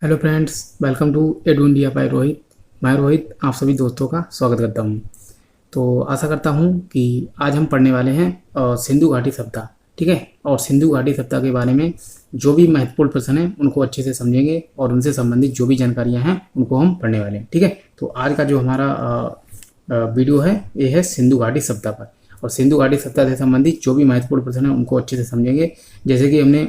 Hello friends, welcome to Edu India by Rohit. मैं रोहित आप सभी दोस्तों का स्वागत करता हूं। तो आशा करता हूं कि आज हम पढ़ने वाले हैं सिंधु घाटी सभ्यता। ठीक है, और सिंधु घाटी सभ्यता के बारे में जो भी महत्वपूर्ण प्रश्न हैं उनको अच्छे से समझेंगे और उनसे संबंधित जो भी जानकारियां हैं उनको हम पढ़ने वाले हैं। ठीक है, तो आज का जो हमारा वीडियो है ये है सिंधु घाटी सभ्यता पर, और सिंधु घाटी सभ्यता से संबंधित जो भी महत्वपूर्ण प्रश्न हैं उनको अच्छे से समझेंगे। जैसे कि हमने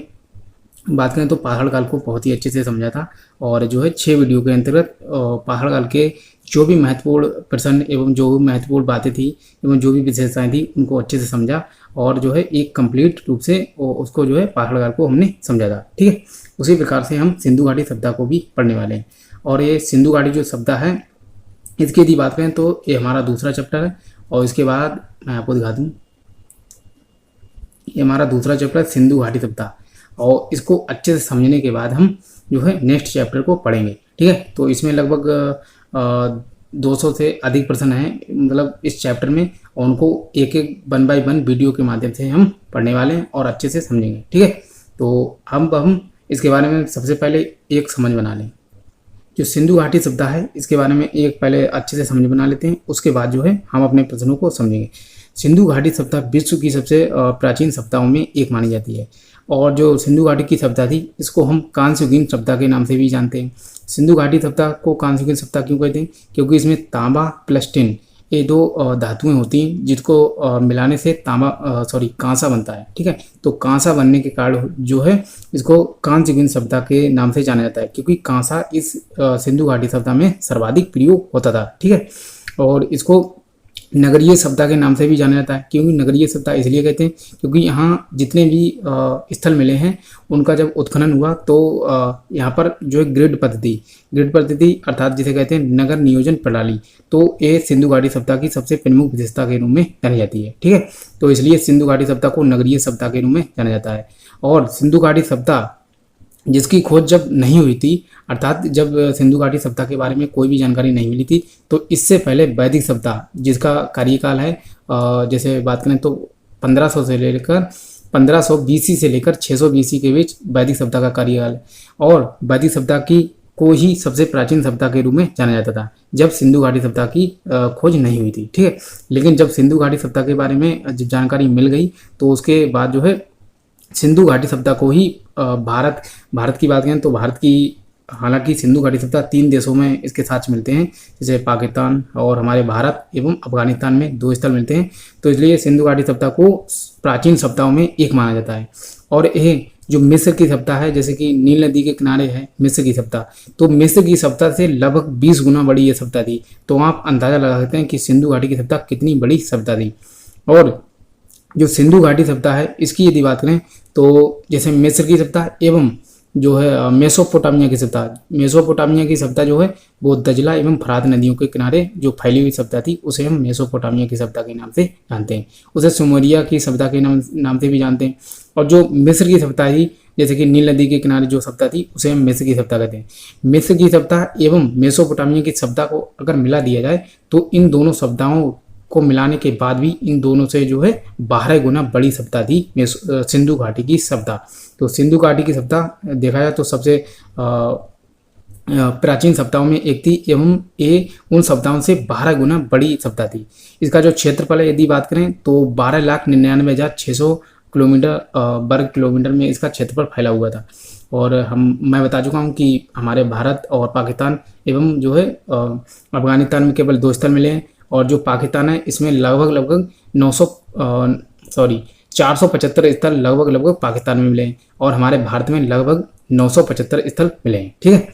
बात करें तो पहाड़ काल को बहुत ही अच्छे से समझा था, और जो है 6 वीडियो के अंतर्गत पहाड़ काल के जो भी महत्वपूर्ण प्रश्न एवं जो भी महत्वपूर्ण बातें थी एवं जो भी विशेषताएं थी उनको अच्छे से समझा, और जो है एक कंप्लीट रूप से उसको जो है पहाड़ काल को हमने समझा था। ठीक है, उसी प्रकार से हम सिंधु घाटी सभ्यता को भी पढ़ने वाले हैं। और ये सिंधु घाटी जो सभ्यता है इसकी यदि बात करें तो ये हमारा दूसरा चैप्टर है, और इसके बाद मैं आपको दिखा दूँ, ये हमारा दूसरा चैप्टर है सिंधु घाटी सभ्यता, और इसको अच्छे से समझने के बाद हम जो है नेक्स्ट चैप्टर को पढ़ेंगे। ठीक है, तो इसमें लगभग 200 से अधिक प्रश्न हैं मतलब इस चैप्टर में, और उनको एक एक 1 बाय 1 वीडियो के माध्यम से हम पढ़ने वाले हैं और अच्छे से समझेंगे। ठीक है, तो हम इसके बारे में सबसे पहले एक समझ बना लें। जो सिंधु घाटी सभ्यता है इसके बारे में एक पहले अच्छे से समझ बना लेते हैं, उसके बाद जो है हम अपने प्रश्नों को समझेंगे। सिंधु घाटी सभ्यता विश्व की सबसे प्राचीन सभ्यताओं में एक मानी जाती है, और जो सिंधु घाटी की सभ्यता थी इसको हम कांस्ययुगीन सभ्यता के नाम से भी जानते हैं। सिंधु घाटी सभ्यता को कांस्ययुगीन सभ्यता क्यों कहते हैं? क्योंकि इसमें तांबा प्लस टिन ये 2 धातुएं होती हैं जिसको मिलाने से कांसा बनता है। ठीक है, तो कांसा बनने के कारण जो है इसको कांस्ययुगीन सभ्यता के नाम से जाना जाता है, क्योंकि कांसा इस सिंधु घाटी सभ्यता में सर्वाधिक प्रयोग होता था। ठीक है, और इसको नगरीय सभ्यता के नाम से भी जाना जाता है। क्योंकि नगरीय सभ्यता इसलिए कहते हैं क्योंकि यहाँ जितने भी स्थल मिले हैं उनका जब उत्खनन हुआ तो यहाँ पर जो है ग्रिड पद्धति अर्थात जिसे कहते हैं नगर नियोजन प्रणाली, तो ये सिंधु घाटी सभ्यता की सबसे प्रमुख विशेषता के रूप में जानी जाती है। ठीक है, तो इसलिए सिंधु घाटी सभ्यता को नगरीय सभ्यता के रूप में जाना जाता है। और सिंधु घाटी सभ्यता जिसकी खोज जब नहीं हुई थी, अर्थात जब सिंधु घाटी सभ्यता के बारे में कोई भी जानकारी नहीं मिली थी, तो इससे पहले वैदिक सभ्यता जिसका कार्यकाल है जैसे बात करें तो 1500 से लेकर 1500 बीसी से लेकर 600 बीसी के बीच वैदिक सभ्यता का कार्यकाल है, और वैदिक सभ्यता की को ही सबसे प्राचीन सभ्यता के रूप में जाना जाता था जब सिंधु घाटी सभ्यता की खोज नहीं हुई थी। ठीक है, लेकिन जब सिंधु घाटी सभ्यता के बारे में जब जानकारी मिल गई तो उसके बाद जो है सिंधु घाटी सभ्यता को ही भारत की बात करें तो भारत की, हालांकि सिंधु घाटी सभ्यता 3 देशों में इसके साक्ष्य मिलते हैं, जैसे पाकिस्तान और हमारे भारत एवं अफगानिस्तान में 2 स्थल मिलते हैं, तो इसलिए सिंधु घाटी सभ्यता को प्राचीन सभ्यताओं में एक माना जाता है। और यह जो मिस्र की सभ्यता है, जैसे कि नील नदी के किनारे है मिस्र की सभ्यता, तो मिस्र की सभ्यता से लगभग 20 गुना बड़ी ये सभ्यता थी। तो आप अंदाजा लगा सकते हैं कि सिंधु घाटी की सभ्यता कितनी बड़ी सभ्यता थी। और जो सिंधु घाटी सभ्यता है इसकी यदि बात करें तो जैसे मिस्र की सभ्यता एवं जो है मेसोपोटामिया की सभ्यता जो है वो दजला एवं फरात नदियों के किनारे जो फैली हुई सभ्यता थी उसे हम मेसोपोटामिया की सभ्यता के नाम से जानते हैं। उसे सुमेरिया की सभ्यता के नाम से भी जानते हैं। और जो मिस्र की सभ्यता थी, जैसे कि नील नदी के किनारे जो सभ्यता थी उसे हम मिस्र की सभ्यता कहते हैं। मिस्र की सभ्यता एवं मेसोपोटामिया की सभ्यता को अगर मिला दिया जाए तो इन दोनों सभ्यताओं को मिलाने के बाद भी इन दोनों से जो है 12 गुना बड़ी सभ्यता थी सिंधु घाटी की सभ्यता। तो सिंधु घाटी की सभ्यता देखा जाए तो सबसे प्राचीन सभ्यताओं में एक थी, एवं ये उन सभ्यताओं से 12 गुना बड़ी सभ्यता थी। इसका जो क्षेत्रफल है यदि बात करें तो 12,99,600 वर्ग किलोमीटर में इसका क्षेत्रफल फैला हुआ था। और मैं बता चुका हूँ कि हमारे भारत और पाकिस्तान एवं जो है अफगानिस्तान में केवल 2 स्थल मिले हैं, और जो पाकिस्तान है इसमें लगभग 475 स्थल लगभग पाकिस्तान में मिले हैं, और हमारे भारत में लगभग 975 स्थल मिले हैं। ठीक है,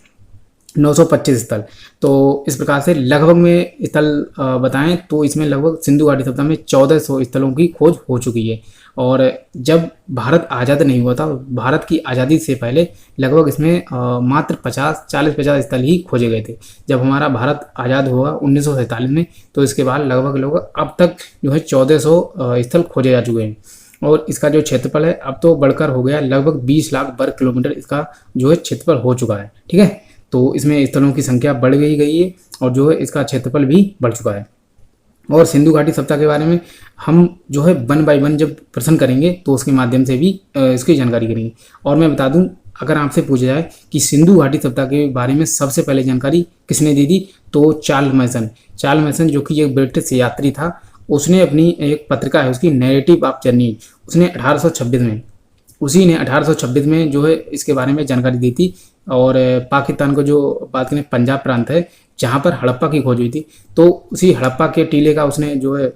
925 स्थल। तो इस प्रकार से लगभग में स्थल बताएं तो इसमें लगभग सिंधु घाटी सभ्यता में 1400 स्थलों की खोज हो चुकी है। और जब भारत आज़ाद नहीं हुआ था, भारत की आज़ादी से पहले लगभग इसमें मात्र 40-50 स्थल ही खोजे गए थे। जब हमारा भारत आज़ाद हुआ 1947 में, तो इसके बाद लगभग अब तक जो है 1400 स्थल खोजे जा चुके हैं। और इसका जो क्षेत्रफल है अब तो बढ़कर हो गया लगभग 20 लाख वर्ग किलोमीटर इसका जो है क्षेत्रफल हो चुका है। ठीक है, तो इसमें स्थलों की संख्या बढ़ गई है और जो है इसका क्षेत्रफल भी बढ़ चुका है। और सिंधु घाटी सप्ताह के बारे में हम जो है वन बाय वन जब प्रश्न करेंगे तो उसके माध्यम से भी इसकी जानकारी करेंगे। और मैं बता दूं, अगर आपसे पूछा जाए कि सिंधु घाटी सप्ताह के बारे में सबसे पहले जानकारी किसने दी थी, तो चार्ल्स मैसन जो कि एक ब्रिटिश यात्री था, उसने अपनी एक पत्रिका है उसकी नैरेटिव ऑफ जर्नी, उसने 1826 में उसी ने 1826 में जो है इसके बारे में जानकारी दी थी। और पाकिस्तान को जो बात करें पंजाब प्रांत है जहाँ पर हड़प्पा की खोज हुई थी, तो उसी हड़प्पा के टीले का उसने जो है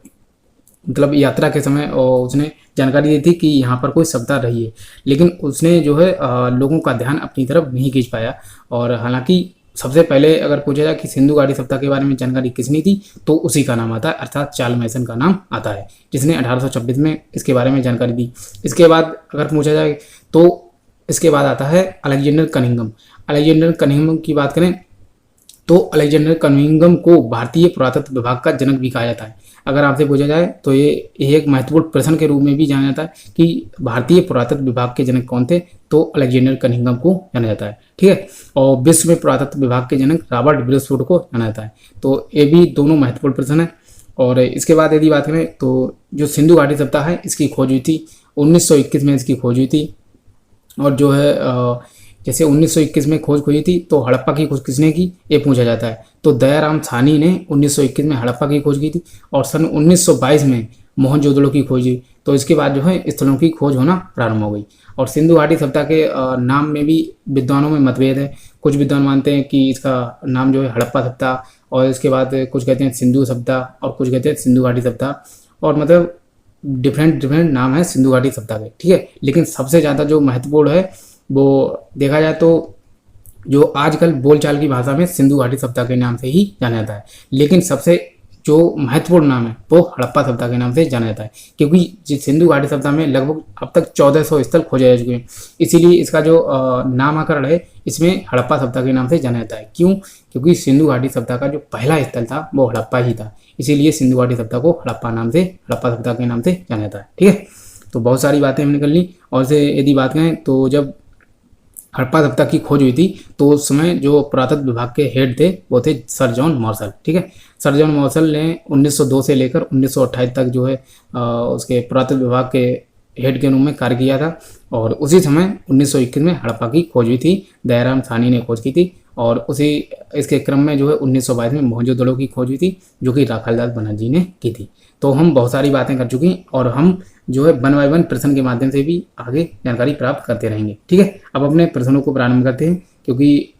मतलब यात्रा के समय और उसने जानकारी दी थी कि यहाँ पर कोई सभ्यता रही है, लेकिन उसने जो है लोगों का ध्यान अपनी तरफ नहीं खींच पाया। और हालांकि सबसे पहले अगर पूछा जाए कि सिंधु घाटी सप्ताह के बारे में जानकारी किसने दी, तो उसी का नाम आता है, अर्थात चार्ल्स मैसन का नाम आता है, जिसने 1826 में इसके बारे में जानकारी दी। इसके बाद अगर पूछा जाए तो इसके बाद आता है अलेक्जेंडर कनिंघम की बात करें तो अलेक्जेंडर कनिंघम को भारतीय पुरातत्व विभाग का जनक भी कहा जाता है। अगर आपसे पूछा जाए तो ये एक महत्वपूर्ण प्रश्न के रूप में भी जाना जाता है कि भारतीय पुरातत्व विभाग के जनक कौन थे, तो अलेक्जेंडर कनिंघम को जाना जाता है। ठीक है, और विश्व में पुरातत्व विभाग के जनक रॉबर्ट ब्रेसफोर्ड को जाना जाता है। तो ये भी दोनों महत्वपूर्ण प्रश्न है। और इसके बाद यदि बात करें तो जो सिंधु घाटी सप्ताह है इसकी खोज हुई थी 1921 में, इसकी खोज हुई थी। और जो है जैसे 1921 में खोज हुई थी तो हड़प्पा की खोज किसने की, ये पूछा जाता है। तो दयाराम साहनी ने 1921 में हड़प्पा की खोज की थी और सन 1922 में मोहनजोदड़ो की खोज हुई। तो इसके बाद जो है स्थलों की खोज होना प्रारंभ हो गई। और सिंधु घाटी सप्ताह के नाम में भी विद्वानों में मतभेद है। कुछ विद्वान मानते हैं कि इसका नाम जो है हड़प्पा सप्ताह, और इसके बाद कुछ कहते हैं सिंधु सप्ताह और कुछ कहते हैं सिंधु घाटी सप्ताह, और मतलब डिफरेंट नाम है सिंधु घाटी सप्ताह के। ठीक है, लेकिन सबसे ज़्यादा जो महत्वपूर्ण है वो देखा जाए तो जो आजकल बोलचाल की भाषा में सिंधु घाटी सप्ताह के नाम से ही जाना जाता है, लेकिन सबसे जो महत्वपूर्ण नाम है वो हड़प्पा सप्ताह के नाम से जाना जाता है, क्योंकि सिंधु घाटी सप्ताह में लगभग अब तक 1400 स्थल खोजे जा चुके हैं। इसीलिए इसका जो नामकरण है इसमें हड़प्पा सप्ताह के नाम से जाना जाता है। क्यों? क्योंकि सिंधु घाटी सप्ताह का जो पहला स्थल था वो हड़प्पा ही था, इसीलिए सिंधु घाटी सप्ताह को हड़प्पा सप्ताह के नाम से जाना जाता है। ठीक है, तो बहुत सारी बातें हमने कर ली। और से यदि बात करें तो जब हड़प्पा सप्ताह की खोज हुई थी तो उस समय जो पुरातत्व विभाग के हेड थे वो थे सर जॉन मार्शल। ठीक है, सर जॉन मार्शल ने 1902 से लेकर 1928 तक जो है उसके पुरातत्व विभाग के हेड के रूप में कार्य किया था। और उसी समय 1921 में हड़प्पा की खोज हुई थी, दयाराम साहनी ने खोज की थी। और उसी इसके क्रम में जो है 1922 में मोहनजोदड़ो की खोज हुई थी, जो कि राखालदास बनर्जी ने की थी। तो हम बहुत सारी बातें कर चुकी हैं और हम जो है वन बाय वन प्रश्न के माध्यम से भी आगे जानकारी प्राप्त करते रहेंगे। ठीक है, अब अपने प्रश्नों को प्रारंभ करते हैं, क्योंकि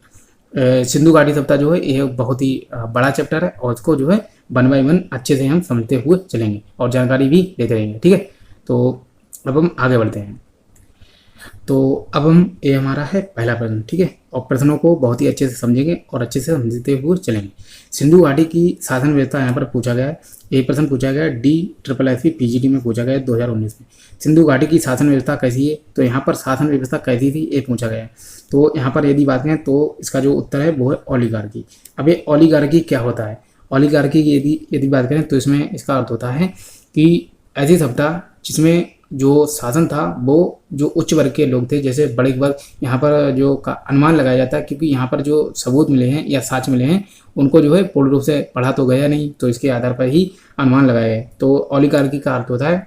सिंधु घाटी सप्ताह जो है ये बहुत ही बड़ा चैप्टर है और इसको जो है वन बाय वन अच्छे से हम समझते हुए चलेंगे और जानकारी भी लेते रहेंगे। ठीक है, तो अब हम आगे बढ़ते हैं। तो अब हम ये हमारा है पहला प्रश्न। ठीक है, और प्रश्नों को बहुत ही अच्छे से समझेंगे और अच्छे से समझते हुए चलेंगे। सिंधु घाटी की शासन व्यवस्था यहाँ पर पूछा गया है। ये प्रश्न पूछा गया है DSSSB PGT में पूछा गया है 2019 में। सिंधु घाटी की शासन व्यवस्था कैसी है, तो यहाँ पर शासन व्यवस्था कैसी थी ये पूछा गया है। तो यहाँ पर यदि बात करें तो इसका जो उत्तर है वो है ओलिगार्की। अब ये ओलिगार्की क्या होता है? ओलिगार्की की यदि बात करें तो इसमें इसका अर्थ होता है कि ऐसी सत्ता जिसमें जो शासन था वो जो उच्च वर्ग के लोग थे, जैसे बड़े वर्ग, यहाँ पर जो का अनुमान लगाया जाता है, क्योंकि यहाँ पर जो सबूत मिले हैं या साक्ष्य मिले हैं उनको जो है पूर्ण रूप से पढ़ा तो गया नहीं, तो इसके आधार पर ही अनुमान लगाया है। तो ओलिगार्की का अर्थ होता है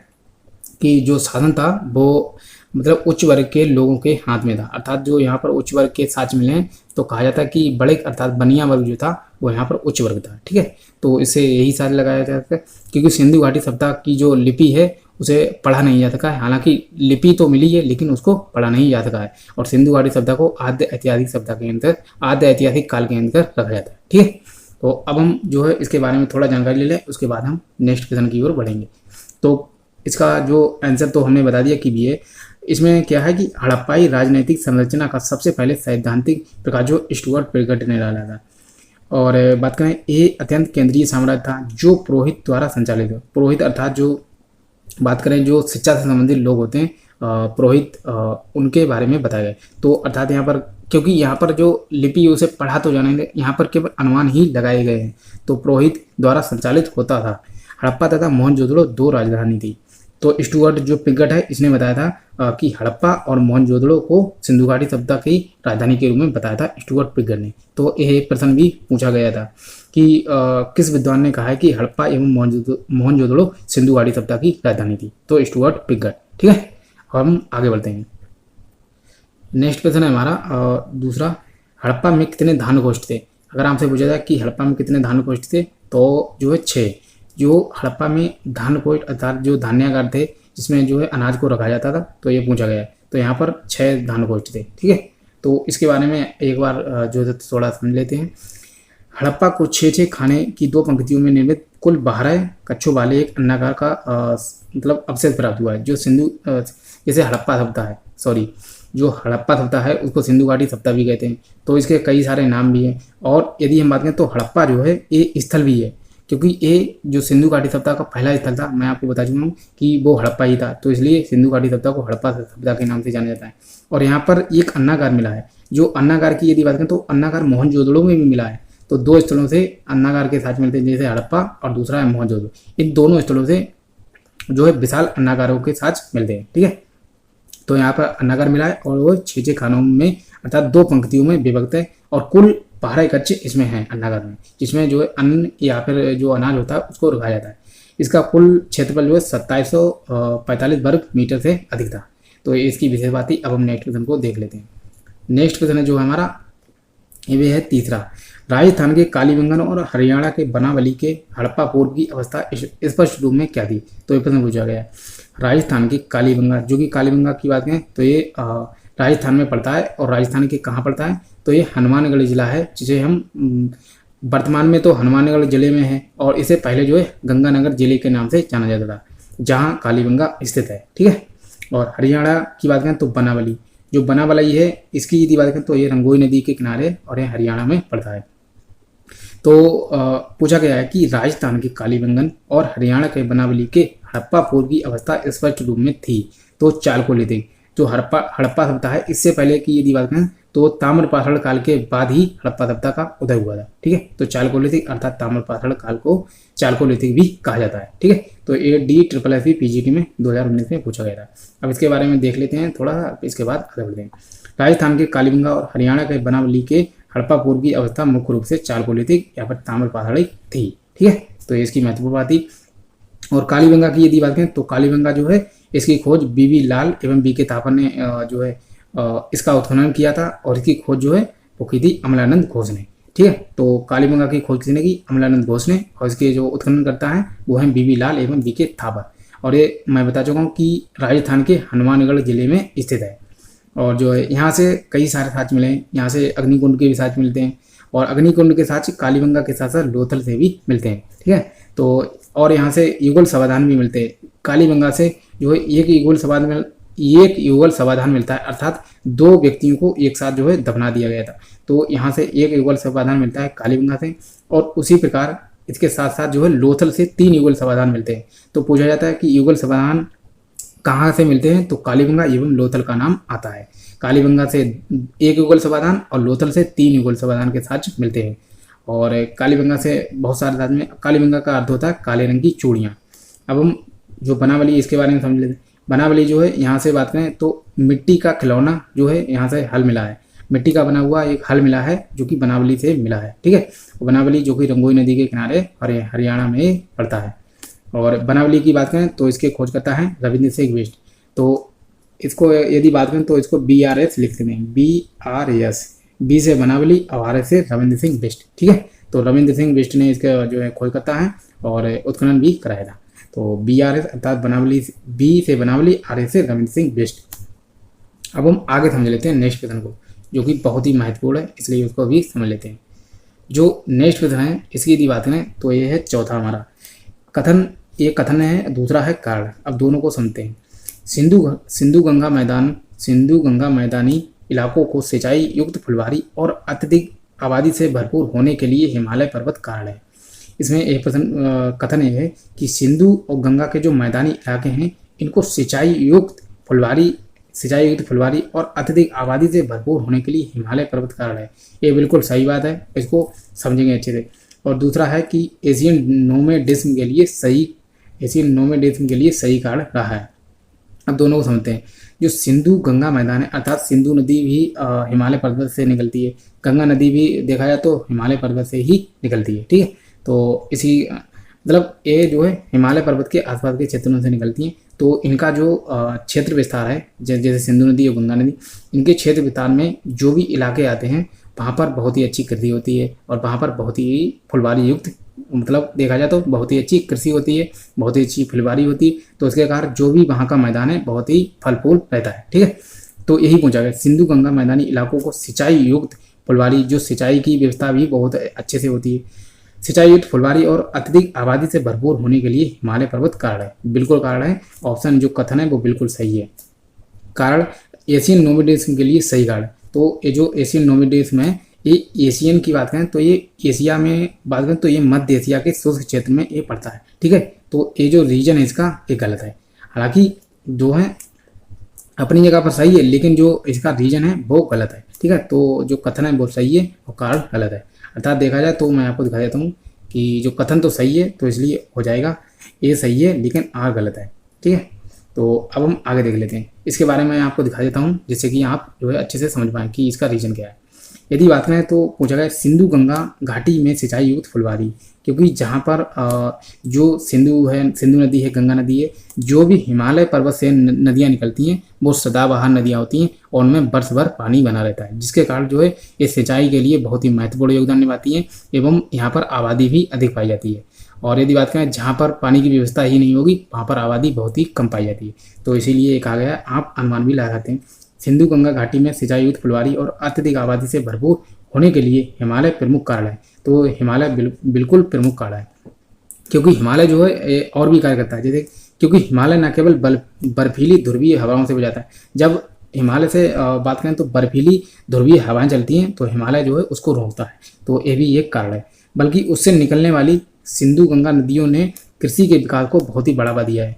कि जो शासन था वो मतलब उच्च वर्ग के लोगों के हाथ में था, अर्थात जो यहाँ पर उच्च वर्ग के साक्ष्य मिले हैं तो कहा जाता है कि बड़े अर्थात बनिया वर्ग जो था वो यहाँ पर उच्च वर्ग था। ठीक है, तो इसे यही साक्ष्य लगाया जाता है, क्योंकि सिंधु घाटी सप्ताह की जो लिपि है उसे पढ़ा नहीं जा सका है। हालांकि लिपि तो मिली है लेकिन उसको पढ़ा नहीं जा सका है। और सिंधु घाटी सप्ताह को आद्य ऐतिहासिक सप्ताह के अंदर, आद्य ऐतिहासिक काल के अंदर रखा जाता है। ठीक है, तो अब हम जो है इसके बारे में थोड़ा जानकारी ले लें, उसके बाद हम नेक्स्ट क्वेश्चन की ओर बढ़ेंगे। तो इसका जो आंसर तो हमने बता दिया कि भी है। इसमें क्या है कि हड़प्पाई राजनीतिक संरचना का सबसे पहले सैद्धांतिक प्रकाश जो स्टुअर्ट प्रेगट ने डाला था। और बात करें ये अत्यंत केंद्रीय साम्राज्य था जो पुरोहित द्वारा संचालित हो। पुरोहित अर्थात जो बात करें जो शिक्षा से संबंधित लोग होते हैं पुरोहित, उनके बारे में बताया गया। तो अर्थात यहाँ पर क्योंकि यहाँ पर जो लिपि उसे पढ़ा तो जानेंगे, यहाँ पर केवल अनुमान ही लगाए गए हैं, तो पुरोहित द्वारा संचालित होता था। हड़प्पा तथा मोहनजोदड़ो दो राजधानी थी। तो स्टुअर्ट जो पिगट है इसने बताया था कि हड़प्पा और मोहनजोदड़ो को सिंधु घाटी सभ्यता की राजधानी के रूप में बताया था स्टुअर्ट पिगट ने। तो यह एक प्रश्न भी पूछा गया था कि किस विद्वान ने कहा है कि हड़प्पा एवं मोहनजोदड़ो सिंधु घाटी सभ्यता की राजधानी थी, तो स्टुअर्ट पिगट। ठीक है, हम आगे बढ़ते हैं। नेक्स्ट क्वेश्चन है हमारा दूसरा, हड़प्पा में कितने धान गोष्ठ थे। अगर आपसे पूछा जाए कि हड़प्पा में कितने धान गोष्ठ थे तो जो है 6। जो हड़प्पा में धान गोष्ठ अर्थात जो धान्यागार थे जिसमें जो है अनाज को रखा जाता था, तो ये पूछा गया है। तो यहाँ पर 6 धान गोष्ठ थे। ठीक है, तो इसके बारे में एक बार जो है थोड़ा समझ लेते हैं। हड़प्पा को 6 खाने की 2 पंक्तियों में निर्मित कुल 12 कक्षों वाले एक अन्नागार का मतलब अवशेष प्राप्त हुआ है। जो सिंधु जैसे हड़प्पा सभ्यता है, सॉरी जो हड़प्पा सभ्यता है उसको सिंधु घाटी सभ्यता भी कहते हैं। तो इसके कई सारे नाम भी हैं। और यदि हम बात करें तो हड़प्पा जो है ये स्थल भी है, क्योंकि ये जो सिंधु घाटी सभ्यता का पहला स्थल था, मैं आपको बता चुका हूँ कि वो हड़प्पा ही था। तो इसलिए सिंधु घाटी सभ्यता को हड़प्पा सभ्यता के नाम से जाना जाता है। और यहाँ पर एक अन्नागार मिला है। जो अन्नागार की यदि बात करें तो अन्नागार मोहनजोदड़ो में भी मिला है। तो 2 स्थलों से अन्नागार के साथ मिलते हैं, जैसे हड़प्पा और दूसरा है मोहनजोदड़ो। इन दोनों स्थलों से जो है विशाल अन्नागारों के साथ मिलते हैं। ठीक है, तो यहाँ पर अन्नागार मिला है और वो 6 खानों में अर्थात 2 पंक्तियों में विभक्त है। और कुल 12 कच्चे इसमें हैं अन्नागार में, जिसमें जो है अन्न या फिर जो अनाज होता है उसको रखा जाता है। इसका कुल क्षेत्रफल जो है 2745 वर्ग मीटर से अधिक था। तो इसकी विशेष बात थी। अब हम नेक्स्ट क्वेश्चन को देख लेते हैं। नेक्स्ट क्वेश्चन है जो हमारा ये है तीसरा, राजस्थान के कालीबंगन और हरियाणा के बनावली के हड़प्पा पूर्व की अवस्था स्पष्ट रूप में क्या थी। तो ये प्रश्न पूछा गया है। राजस्थान की कालीबंगा, जो कि कालीबंगा की बात करें तो ये राजस्थान में पड़ता है। और राजस्थान के कहाँ पड़ता है तो ये हनुमानगढ़ जिला है, जिसे हम वर्तमान में तो हनुमानगढ़ जिले में है और इसे पहले जो है गंगानगर जिले के नाम से जाना जाता था, जहाँ कालीबंगा स्थित है। ठीक है, और हरियाणा की बात करें तो बनावली, जो बनावली है इसकी यदि बात करें तो ये रंगोई नदी के किनारे और ये हरियाणा में पड़ता है। तो पूछा गया है कि राजस्थान के कालीबंगन और हरियाणा के बनावली के हड़प्पा पूर्व की अवस्था स्पष्ट रूप में थी। तो चालकोलिथिक जो हड़प्पा सभ्यता है इससे पहले की यदि बात करें तो ताम्रपाषाण काल के बाद ही हड़प्पा सभ्यता का उदय हुआ था। ठीक है, तो चालकोलिथिक अर्थात ताम्रपाषाण काल को चालकोलिथिक भी कहा जाता है। ठीक है, तो ये DSSS PGT में 2019 में पूछा गया था। अब इसके बारे में देख लेते हैं थोड़ा सा, इसके बाद आगे बढ़ते हैं। राजस्थान के कालीबंगा और हरियाणा के बनावली के हड़प्पा पूर्व की अवस्था मुख्य रूप से चालकोलिथिक या फिर ताम्रपाषाणिक थी। ठीक है, तो इसकी महत्वपूर्ण बात थी। और कालीबंगा की यदि बात करें तो कालीबंगा जो है इसकी खोज BB लाल एवं BK थापर ने जो है इसका उत्खनन किया था। और इसकी खोज जो है वो की थी अमलानंद घोष ने। ठीक है, तो कालीबंगा की खोज किसने की, अमलानंद घोष ने। और इसके जो उत्खनन करता है वो है BB लाल एवं BK थापर। और ये मैं बता चुका हूँ कि राजस्थान के हनुमानगढ़ जिले में स्थित है। और जो है यहाँ से कई सारे साक्ष मिले हैं। यहाँ से अग्निकुंड के भी साक्ष मिलते हैं और अग्निकुंड के साक्ष कालीबंगा के साथ साथ लोथल से भी मिलते हैं। ठीक है, तो और यहाँ से युगल समाधान भी मिलते हैं। कालीबंगा से जो है एक युगल समाधान मिलता है, अर्थात 2 व्यक्तियों को एक साथ जो है दफना दिया गया था। तो यहाँ से एक युगल समाधान मिलता है कालीबंगा से। और उसी प्रकार इसके साथ साथ जो है लोथल से 3 युगल समाधान मिलते हैं। तो पूछा जाता है कि युगल समाधान कहाँ से मिलते हैं, तो कालीबंगा एवं लोथल का नाम आता है। कालीबंगा से 1 युगल समाधान और लोथल से 3 युगल समाधान के साथ मिलते हैं। और कालीबंगा से बहुत सारे साथ में, कालीबंगा का अर्थ होता है काले रंग की चूड़ियाँ। अब हम जो बनावली इसके बारे में समझ लेते हैं। बनावली जो है यहाँ से बात करें तो मिट्टी का खिलौना जो है यहाँ से हल मिला है, मिट्टी का बना हुआ एक हल मिला है जो कि बनावली से मिला है। ठीक है, बनावली जो कि रंगोई नदी के किनारे और हरियाणा में पड़ता है। और बनावली की बात करें तो इसके खोज करता है रविंद्र सिंह बिष्ट। तो इसको यदि बात करें तो इसको BRS लिखते हैं, BRS, B से बनावली और RS से रविंद्र सिंह बिष्ट। ठीक है, तो रविंद्र सिंह बिष्ट ने इसका जो है खोज करता है और उत्खनन भी कराया था। तो BRS अर्थात बनावली, B से बनावली, RS से रविंद्र सिंह बिष्ट। अब हम आगे समझ लेते हैं नेक्स्ट क्वेश्चन को, जो कि बहुत ही महत्वपूर्ण है, इसलिए उसको भी समझ लेते हैं। जो नेक्स्ट क्वेश्चन है इसकी यदि बात करें तो ये है चौथा हमारा कथन। एक कथन है, दूसरा है कारण। अब दोनों को समझते हैं। सिंधु गंगा मैदानी इलाकों को सिंचाई युक्त फुलवारी और अत्यधिक आबादी से भरपूर होने के लिए हिमालय पर्वत कारण है। इसमें एक प्रश्न कथन ये है कि सिंधु और गंगा के जो मैदानी इलाके हैं इनको सिंचाई युक्त फुलवारी और अत्यधिक आबादी से भरपूर होने के लिए हिमालय पर्वत कारण है। ये बिल्कुल सही बात है, इसको समझेंगे अच्छे से। और दूसरा है कि एशियन नोमैडिज्म के लिए सही एशियन नोमेडिज्म के लिए सही कारण रहा है। अब दोनों को समझते हैं। जो सिंधु गंगा मैदान है, अर्थात सिंधु नदी भी हिमालय पर्वत से निकलती है, गंगा नदी भी देखा जाए तो हिमालय पर्वत से ही निकलती है, ठीक है। तो इसी मतलब ये जो है हिमालय पर्वत के आसपास के क्षेत्रों से निकलती हैं। तो इनका जो क्षेत्र विस्तार है, जैसे सिंधु नदी और गंगा नदी, इनके क्षेत्र विस्तार में जो भी इलाके आते हैं वहाँ पर बहुत ही अच्छी कृषि होती है और वहाँ पर बहुत ही फुलवारी युक्त, मतलब देखा जाए तो बहुत ही अच्छी कृषि होती है, बहुत ही अच्छी फुलवारी होती है। तो उसके कारण जो भी वहाँ का मैदान है बहुत ही फल फूल रहता है, ठीक है। तो यही पूछा गया, सिंधु गंगा मैदानी इलाकों को सिंचाई युक्त फुलवारी, जो सिंचाई की व्यवस्था भी बहुत अच्छे से होती है, सिंचाई युक्त फुलवारी और अत्यधिक आबादी से भरपूर होने के लिए हिमालय पर्वत कारण है, बिल्कुल कारण है। ऑप्शन जो कथन है वो बिल्कुल सही है। कारण एशियन नोमेडिज्म के लिए सही कारण। तो ये जो एशियन नोमेडिज्म है, ये एशियन की बात करें तो ये एशिया में बात करें तो ये मध्य एशिया के शुष्क क्षेत्र में ये पड़ता है, ठीक है। तो ये जो रीजन है इसका ये गलत है। हालांकि जो है अपनी जगह पर सही है, लेकिन जो इसका रीजन है वो गलत है, ठीक है। तो जो कथन है वो सही है और कारण गलत है। अर्थात देखा जाए तो मैं आपको दिखा देता हूँ कि जो कथन तो सही है, तो इसलिए हो जाएगा ये सही है लेकिन आर गलत है, ठीक है। तो अब हम आगे देख लेते हैं। इसके बारे में आपको दिखा देता हूँ जिससे कि आप जो है अच्छे से समझ पाएँ कि इसका रीजन क्या है। यदि बात करें तो पूछा गया सिंधु गंगा घाटी में सिंचाई युक्त फुलवारी, क्योंकि जहाँ पर जो सिंधु नदी है, गंगा नदी है, जो भी हिमालय पर्वत से नदियाँ निकलती हैं वो सदाबहार नदियाँ होती हैं और उनमें बरस भर पानी बना रहता है, जिसके कारण जो है ये सिंचाई के लिए बहुत ही महत्वपूर्ण योगदान निभाती हैं एवं यहाँ पर आबादी भी अधिक पाई जाती है। और यदि बात करें जहाँ पर पानी की व्यवस्था ही नहीं होगी वहाँ पर आबादी बहुत ही कम पाई जाती है। तो इसीलिए कहा गया, आप अनुमान भी लगा सकते हैं, सिंधु गंगा घाटी में सिंचाई युक्त फुलवारी और अत्यधिक आबादी से भरपूर होने के लिए हिमालय प्रमुख कारण है। तो हिमालय बिल्कुल प्रमुख कारण है, क्योंकि हिमालय जो है और भी कार्य करता है। जैसे क्योंकि हिमालय न केवल बर्फीली ध्रुवीय हवाओं से बचाता है, जब हिमालय से बात करें तो बर्फीली ध्रुवीय हवाएं चलती हैं तो हिमालय जो है उसको रोकता है, तो ये भी एक कारण है। बल्कि उससे निकलने वाली सिंधु गंगा नदियों ने कृषि के विकास को बहुत ही बढ़ावा दिया है।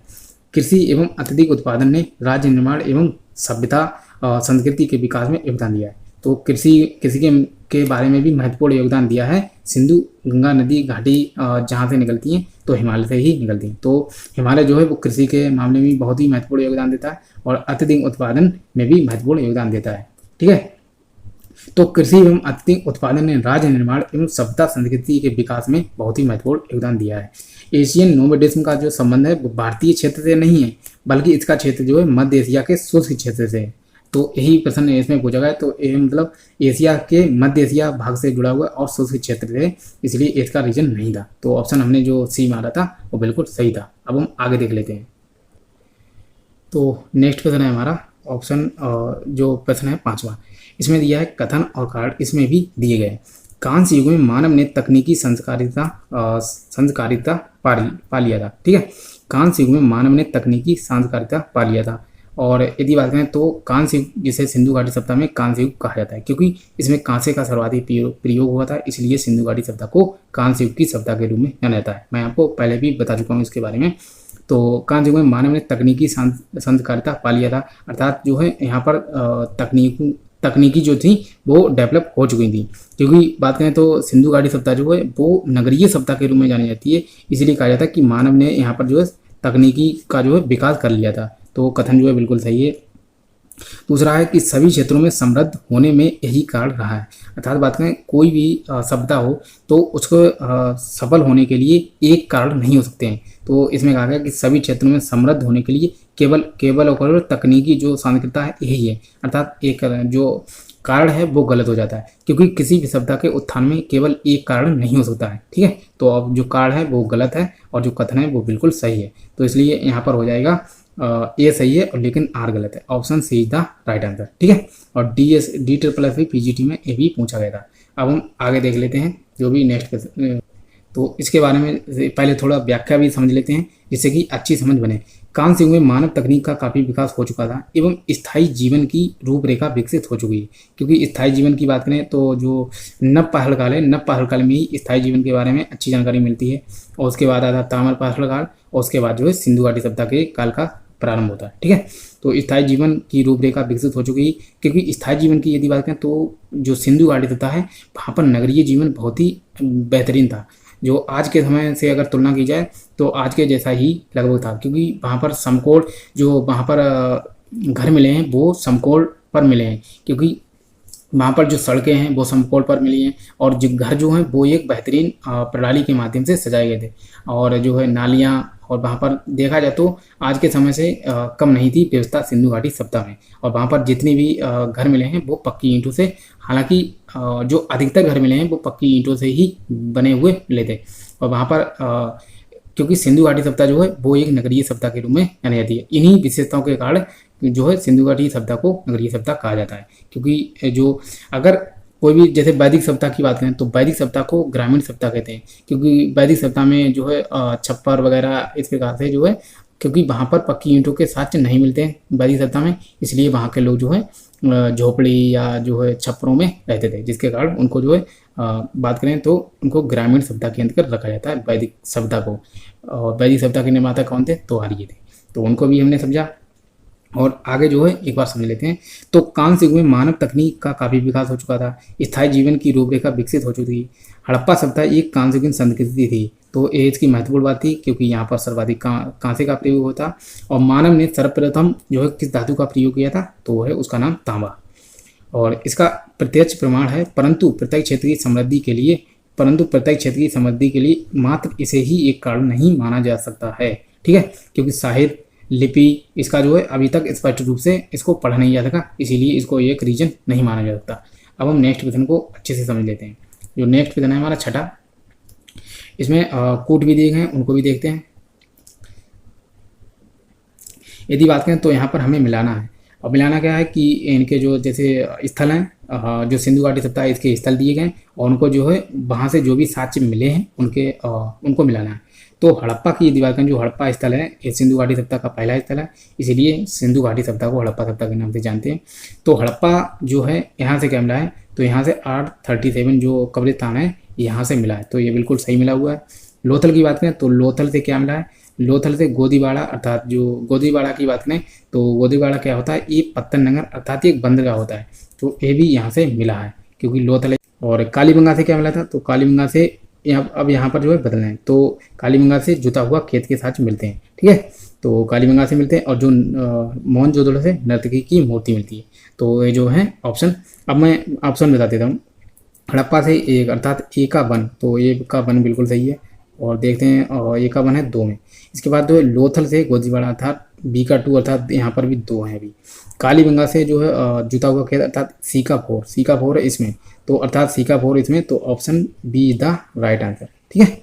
कृषि एवं अत्यधिक उत्पादन ने राज्य निर्माण एवं सभ्यता संस्कृति के विकास में योगदान दिया है। तो कृषि के बारे में भी महत्वपूर्ण योगदान दिया है। सिंधु गंगा नदी घाटी जहाँ से निकलती हैं तो हिमालय से ही निकलती हैं। तो हिमालय जो है वो कृषि के मामले में बहुत ही महत्वपूर्ण योगदान देता है और अत्यधिक उत्पादन में भी महत्वपूर्ण योगदान देता है, ठीक है। तो कृषि एवं अत्यधिक उत्पादन ने राज्य निर्माण एवं सभ्यता संस्कृति के विकास में बहुत ही महत्वपूर्ण योगदान दिया है। एशियन नोमेडिज्म का जो संबंध है वो भारतीय क्षेत्र से नहीं है, बल्कि इसका क्षेत्र जो है मध्य एशिया के शुष्क क्षेत्र से है। तो यही प्रश्न इसमें पूछा गया है। तो ये मतलब एशिया के मध्य एशिया भाग से जुड़ा हुआ और शुष्क क्षेत्र से, इसलिए इसका रीजन नहीं था। तो ऑप्शन हमने जो सी मारा था वो बिल्कुल सही था। अब हम आगे देख लेते हैं। तो नेक्स्ट प्रश्न है हमारा ऑप्शन जो प्रश्न है 5वां। इसमें दिया है कथन और कारण इसमें भी दिए गए। कांस्य युग में मानव ने तकनीकी संस्कारिता पा लिया था, ठीक है। कांस्य युग में मानव ने तकनीकी संस्कारिता पा लिया था। और यदि बात करें तो कांस्य युग, जिसे सिंधु घाटी सभ्यता में कांस्य युग कहा जाता है, क्योंकि इसमें कांसे का सर्वाधिक प्रयोग हुआ था, इसलिए सिंधु घाटी सभ्यता को कांस्य युग की सभ्यता के रूप में जाना जाता है। मैं आपको पहले भी बता चुका हूँ इसके बारे में। तो कांस्य युग में मानव ने तकनीकी संस्कारिता पा लिया था, अर्थात जो है यहाँ पर तकनीकी जो थी वो डेवलप हो चुकी थी। क्योंकि बात करें तो सिंधु घाटी सभ्यता जो है वो नगरीय सभ्यता के रूप में जानी जाती है, इसलिए कहा जाता है कि मानव ने यहाँ पर जो है तकनीकी का जो है विकास कर लिया था। तो कथन जो है बिल्कुल सही है। दूसरा है कि सभी क्षेत्रों में समृद्ध होने में यही कारण रहा है, अर्थात बात करें कोई भी सभ्यता हो तो उसको सफल होने के लिए एक कारण नहीं हो सकते हैं। तो इसमें कहा गया कि सभी क्षेत्रों में समृद्ध होने के लिए केवल और तकनीकी जो सांस्कृतिकता है यही है, अर्थात एक जो कारण है वो गलत हो जाता है, क्योंकि किसी भी सभ्यता के उत्थान में केवल एक कारण नहीं हो सकता है, ठीक है। तो अब जो कारण है वो गलत है और जो कथन है वो बिल्कुल सही है। तो इसलिए यहाँ पर हो जाएगा ए सही है और लेकिन आर गलत है। Option C is the right answer, ठीक है। और D++ पीजीटी में ये भी पूछा गया था। अब हम आगे देख लेते हैं जो भी नेक्स्ट। तो इसके बारे में पहले थोड़ा व्याख्या भी समझ लेते हैं जिससे कि अच्छी समझ बने। कांस्य युग में मानव तकनीक का काफ़ी विकास हो चुका था एवं स्थायी जीवन की रूपरेखा विकसित हो चुकी है। क्योंकि स्थायी जीवन की बात करें तो जो नवपाषाण काल है, नवपाषाण काल में ही स्थायी जीवन के बारे में अच्छी जानकारी मिलती है। और उसके बाद आता ताम्रपाषाण काल और उसके बाद जो है सिंधु घाटी सभ्यता के काल का प्रारंभ होता है, ठीक है। तो स्थायी जीवन की रूपरेखा विकसित हो चुकी है। क्योंकि स्थायी जीवन की यदि बात करें तो जो सिंधु घाटी सभ्यता है वहाँ पर नगरीय जीवन बहुत ही बेहतरीन था। जो आज के समय से अगर तुलना की जाए तो आज के जैसा ही लगभग था, क्योंकि वहाँ पर समकोण जो वहाँ पर घर मिले हैं वो समकोण पर मिले हैं, क्योंकि वहाँ पर जो सड़कें हैं वो समकोण पर मिली हैं, और जो घर जो हैं वो एक बेहतरीन प्रणाली के माध्यम से सजाए गए थे, और जो है नालियाँ, और वहाँ पर देखा जाए तो आज के समय से कम नहीं थी व्यवस्था सिंधु घाटी सप्ताह में। और वहाँ पर जितने भी घर मिले हैं वो पक्की ईंटों से, हालांकि जो अधिकतर घर मिले हैं वो पक्की ईंटों से ही बने हुए मिले थे। और वहाँ पर क्योंकि सिंधु घाटी सप्ताह जो है वो एक नगरीय सप्ताह के रूप में जानी जाती है। इन्हीं विशेषताओं के कारण जो है सिंधु घाटी सप्ताह को नगरीय सप्ताह कहा जाता है, क्योंकि जो अगर कोई भी जैसे वैदिक सप्ताह की बात करें तो वैदिक सप्ताह को ग्रामीण सप्ताह कहते हैं, क्योंकि वैदिक सप्ताह में जो है छप्पर वगैरह इस प्रकार से जो है, क्योंकि वहाँ पर पक्की ईंटों के साक्ष्य नहीं मिलते हैं वैदिक सप्ताह में, इसलिए वहाँ के लोग जो है झोपड़ी या जो है छप्परों में रहते थे, जिसके कारण उनको जो है बात करें तो उनको ग्रामीण सप्ताह के अंतर्गत रखा जाता है वैदिक सप्ताह को। और वैदिक सप्ताह के निर्माता कौन थे? तो आर्य थे, तो उनको भी हमने समझा। और आगे जो है एक बार समझ लेते हैं। तो कांस्य युग में मानव तकनीक का काफ़ी विकास हो चुका था, स्थायी जीवन की रूपरेखा विकसित हो चुकी थी। हड़प्पा सभ्यता एक कांस्य युगीन संस्कृति थी, तो एज की महत्वपूर्ण बात थी, क्योंकि यहाँ पर सर्वाधिक कांसे का प्रयोग होता। और मानव ने सर्वप्रथम जो है किस धातु का प्रयोग किया था? तो वो है उसका नाम तांबा। और इसका प्रत्यक्ष प्रमाण है, परंतु प्रत्येक क्षेत्र की समृद्धि के लिए मात्र इसे ही एक कारण नहीं माना जा सकता है, ठीक है, क्योंकि साहित्य लिपि इसका जो है अभी तक स्पष्ट रूप से इसको पढ़ा नहीं जा सका, इसीलिए इसको एक रीजन नहीं माना जा सकता। अब हम नेक्स्ट क्वेश्चन को अच्छे से समझ लेते हैं। जो नेक्स्ट क्वेश्चन है हमारा छठा, इसमें कूट भी दिए गए हैं, उनको भी देखते हैं। यदि बात करें तो यहाँ पर हमें मिलाना है। अब मिलाना क्या है कि इनके जो जैसे स्थल हैं, जो सिंधु घाटी सप्ताह इसके स्थल दिए गए, और उनको जो है वहाँ से जो भी साक्ष्य मिले हैं उनको मिलाना है। तो हड़प्पा की यदि बात करें, जो हड़प्पा स्थल है ये सिंधु घाटी सप्ताह का पहला स्थल है, इसीलिए सिंधु घाटी सप्ताह को हड़प्पा सप्ताह के नाम से जानते हैं। तो हड़प्पा जो है यहाँ से क्या मिला है? तो यहाँ से 837 जो कब्रिस्तान है यहाँ से मिला है, तो ये बिल्कुल सही मिला हुआ है। लोथल की बात करें तो लोथल से क्या मिला है? लोथल से गोदीवाड़ा, अर्थात जो गोदीवाड़ा की बात करें तो गोदीवाड़ा क्या होता है? ये पत्तन नगर अर्थात एक बंदरगाह होता है, तो ये भी यहाँ से मिला है, क्योंकि लोथल। और कालीबंगा से क्या मिला था? तो कालीबंगा से अब यहाँ पर जो है बदलना है, तो कालीबंगा से जुता हुआ खेत के साथ मिलते हैं, ठीक है, तो कालीबंगा से मिलते हैं। और जो मोहनजोदड़ो से नर्तकी की मूर्ति मिलती है, तो ये जो है ऑप्शन। अब मैं ऑप्शन बता देता हूँ। हड़प्पा से एक अर्थात ए का वन, तो ए का वन बिल्कुल सही है, और देखते हैं और ए का वन है 2 में। इसके बाद जो है लोथल से गोदीवाड़ा अर्थात बी का 2, अर्थात यहाँ पर भी 2 हैं अभी। कालीबंगा से जो है जुता हुआ खेत अर्थात सी का 4 है इसमें, तो अर्थात सी का 4 इसमें, तो option B is the right answer, ठीक है,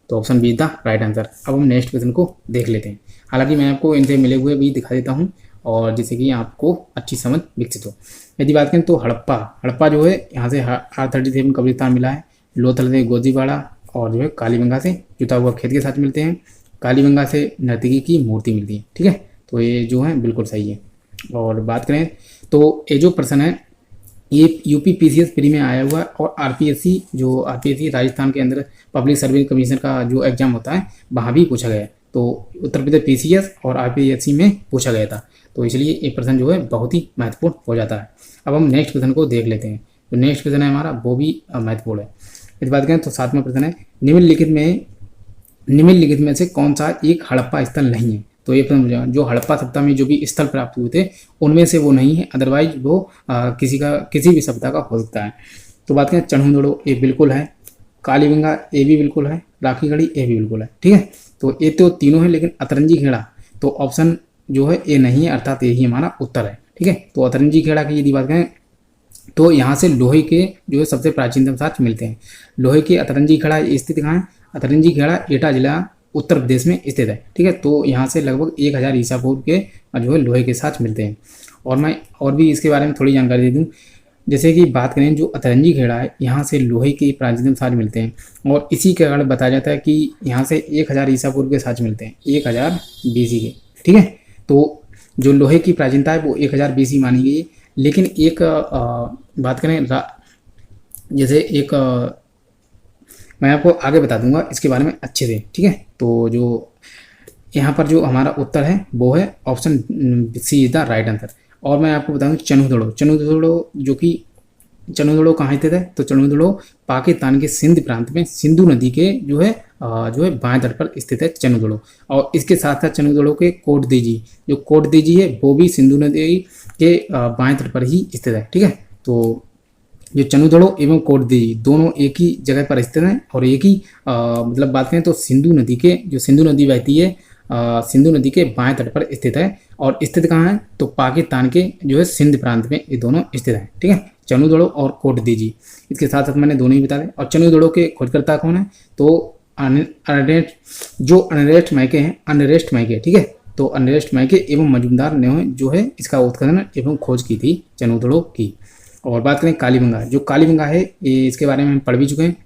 तो option B is the right answer. अब हम नेक्स्ट क्वेश्चन को देख लेते हैं। हालांकि मैं आपको इनसे मिले हुए भी दिखा देता हूँ, और जिससे कि आपको अच्छी समझ विकसित हो। यदि बात करें तो हड़प्पा जो है यहाँ से 837 कब्रिस्तान मिला है, लोथल से गोदीवाड़ा, और जो है कालीबंगा से जुता हुआ खेत के साथ मिलते हैं, कालीबंगा से नर्तकी की मूर्ति मिलती है, ठीक है, तो ये जो है बिल्कुल सही है। और बात करें तो ये जो प्रश्न है ये यूपी पीसीएस प्री में आया हुआ है, और आरपीएससी राजस्थान के अंदर पब्लिक सर्विस कमीशन का जो एग्जाम होता है वहाँ भी पूछा गया है, तो उत्तर प्रदेश पीसीएस और आरपीएससी में पूछा गया था, तो इसलिए ये प्रश्न जो है बहुत ही महत्वपूर्ण हो जाता है। अब हम नेक्स्ट क्वेश्चन को देख लेते हैं। तो नेक्स्ट क्वेश्चन है हमारा, वो भी महत्वपूर्ण है। यदि बात करें तो 7वां प्रश्न है, निम्नलिखित में से कौन सा एक हड़प्पा स्थल नहीं है? तो ये प्रश्न, जो हड़प्पा सप्ताह में जो भी स्थल प्राप्त हुए थे उनमें से वो नहीं है, अदरवाइज वो किसी भी सप्ताह का हो सकता है। तो बात करें चन्हुदड़ो, ये बिल्कुल है, कालीबंगा ये भी बिल्कुल है, राखीगढ़ी ये भी बिल्कुल है, ठीक है, तो ये तो तीनों है, लेकिन अतरंजी खेड़ा तो ऑप्शन जो है ये नहीं है, अर्थात यही हमारा उत्तर है, ठीक है। तो अतरंजी खेड़ा की यदि बात करें तो यहाँ से लोहे के जो है सबसे प्राचीनतम साक्ष्य मिलते हैं। लोहे के अतरंजी खेड़ा स्थित कहाँ है? अतरंजी खेड़ा एटा जिला उत्तर प्रदेश में स्थित है, ठीक है, तो यहाँ से लगभग 1000 ईसा पूर्व के जो है लोहे के साक्ष्य मिलते हैं। और मैं और भी इसके बारे में थोड़ी जानकारी दे दूँ, जैसे कि बात करें जो अतरंजी खेड़ा है यहाँ से लोहे के प्राचीनतम साक्ष्य मिलते हैं, और इसी के कारण बताया जाता है कि यहाँ से 1000 ईसा पूर्व के साक्ष्य मिलते हैं, 1000 BC के, ठीक है। तो जो लोहे की प्राचीनता है वो 1000 BC मानी गई है। लेकिन एक बात करें जैसे एक मैं आपको आगे बता दूंगा इसके बारे में अच्छे से, ठीक है। तो जो यहाँ पर जो हमारा उत्तर है वो है option C is the right answer. और मैं आपको बताऊँ चन्हुदड़ो जो कि चनुदड़ो कहाँ स्थित है? तो चनुदड़ो पाकिस्तान के सिंध प्रांत में सिंधु नदी के जो है बाएं तट पर स्थित है चनुदड़ो। और इसके साथ साथ चनुदड़ो के कोटदीजी, जो कोटदीजी है वो भी सिंधु नदी के बाएं तट पर ही स्थित है। ठीक है, तो जो चनुदड़ो एवं कोटदीजी दोनों एक ही जगह पर स्थित हैं और एक ही मतलब बात करें तो सिंधु नदी के जो सिंधु नदी बहती है सिंधु नदी के बाएं तट पर स्थित है। और स्थित कहाँ है? तो पाकिस्तान के जो है सिंध प्रांत में ये दोनों स्थित हैं। ठीक है, चनुदड़ो और कोटदीजी, इसके साथ साथ मैंने दोनों ही बता दें। और चनुदड़ो के खोजकर्ता कौन है? तो अनरेस्ट मैके हैं, अनरेस्ट मैके। ठीक है, तो अनरेस्ट मैके एवं मजूमदार ने जो है इसका उत्खनन एवं खोज की थी चनुदड़ो की। और बात करें कालीबंगा, जो कालीबंगा है ये इसके बारे में हम पढ़ भी चुके हैं।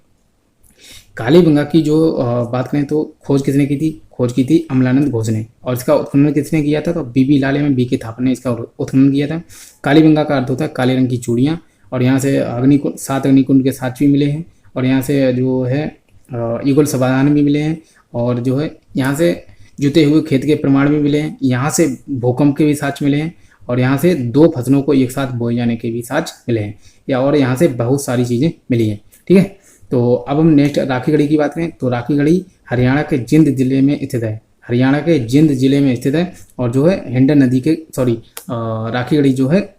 कालीबंगा की जो बात करें तो खोज किसने की थी? खोज की थी अमलानंद घोष ने। और इसका उत्खनन किसने किया था? तो बीबी लाल एवं बीके थापा ने इसका उत्खनन किया था। कालीबंगा का अर्थ होता है काले रंग की चूड़ियाँ। और यहाँ से अग्निकुंड 7 अग्निकुंड के साक्ष्य भी मिले हैं। और यहाँ से जो है युगल समाधान भी मिले हैं। और जो है यहाँ से जुते हुए खेत के प्रमाण भी मिले हैं। यहाँ से भूकंप के भी साक्ष्य मिले हैं। और यहाँ से 2 फसलों को एक साथ बोए जाने के भी साक्ष्य मिले हैं। और यहाँ से बहुत सारी चीज़ें मिली हैं। ठीक है, तो अब हम नेक्स्ट राखीगढ़ी की बात करें तो राखीगढ़ी हरियाणा के जिंद जिले में स्थित है। हरियाणा के जिंद जिले में स्थित है। और जो है हिंडन नदी के राखीगढ़ी जो है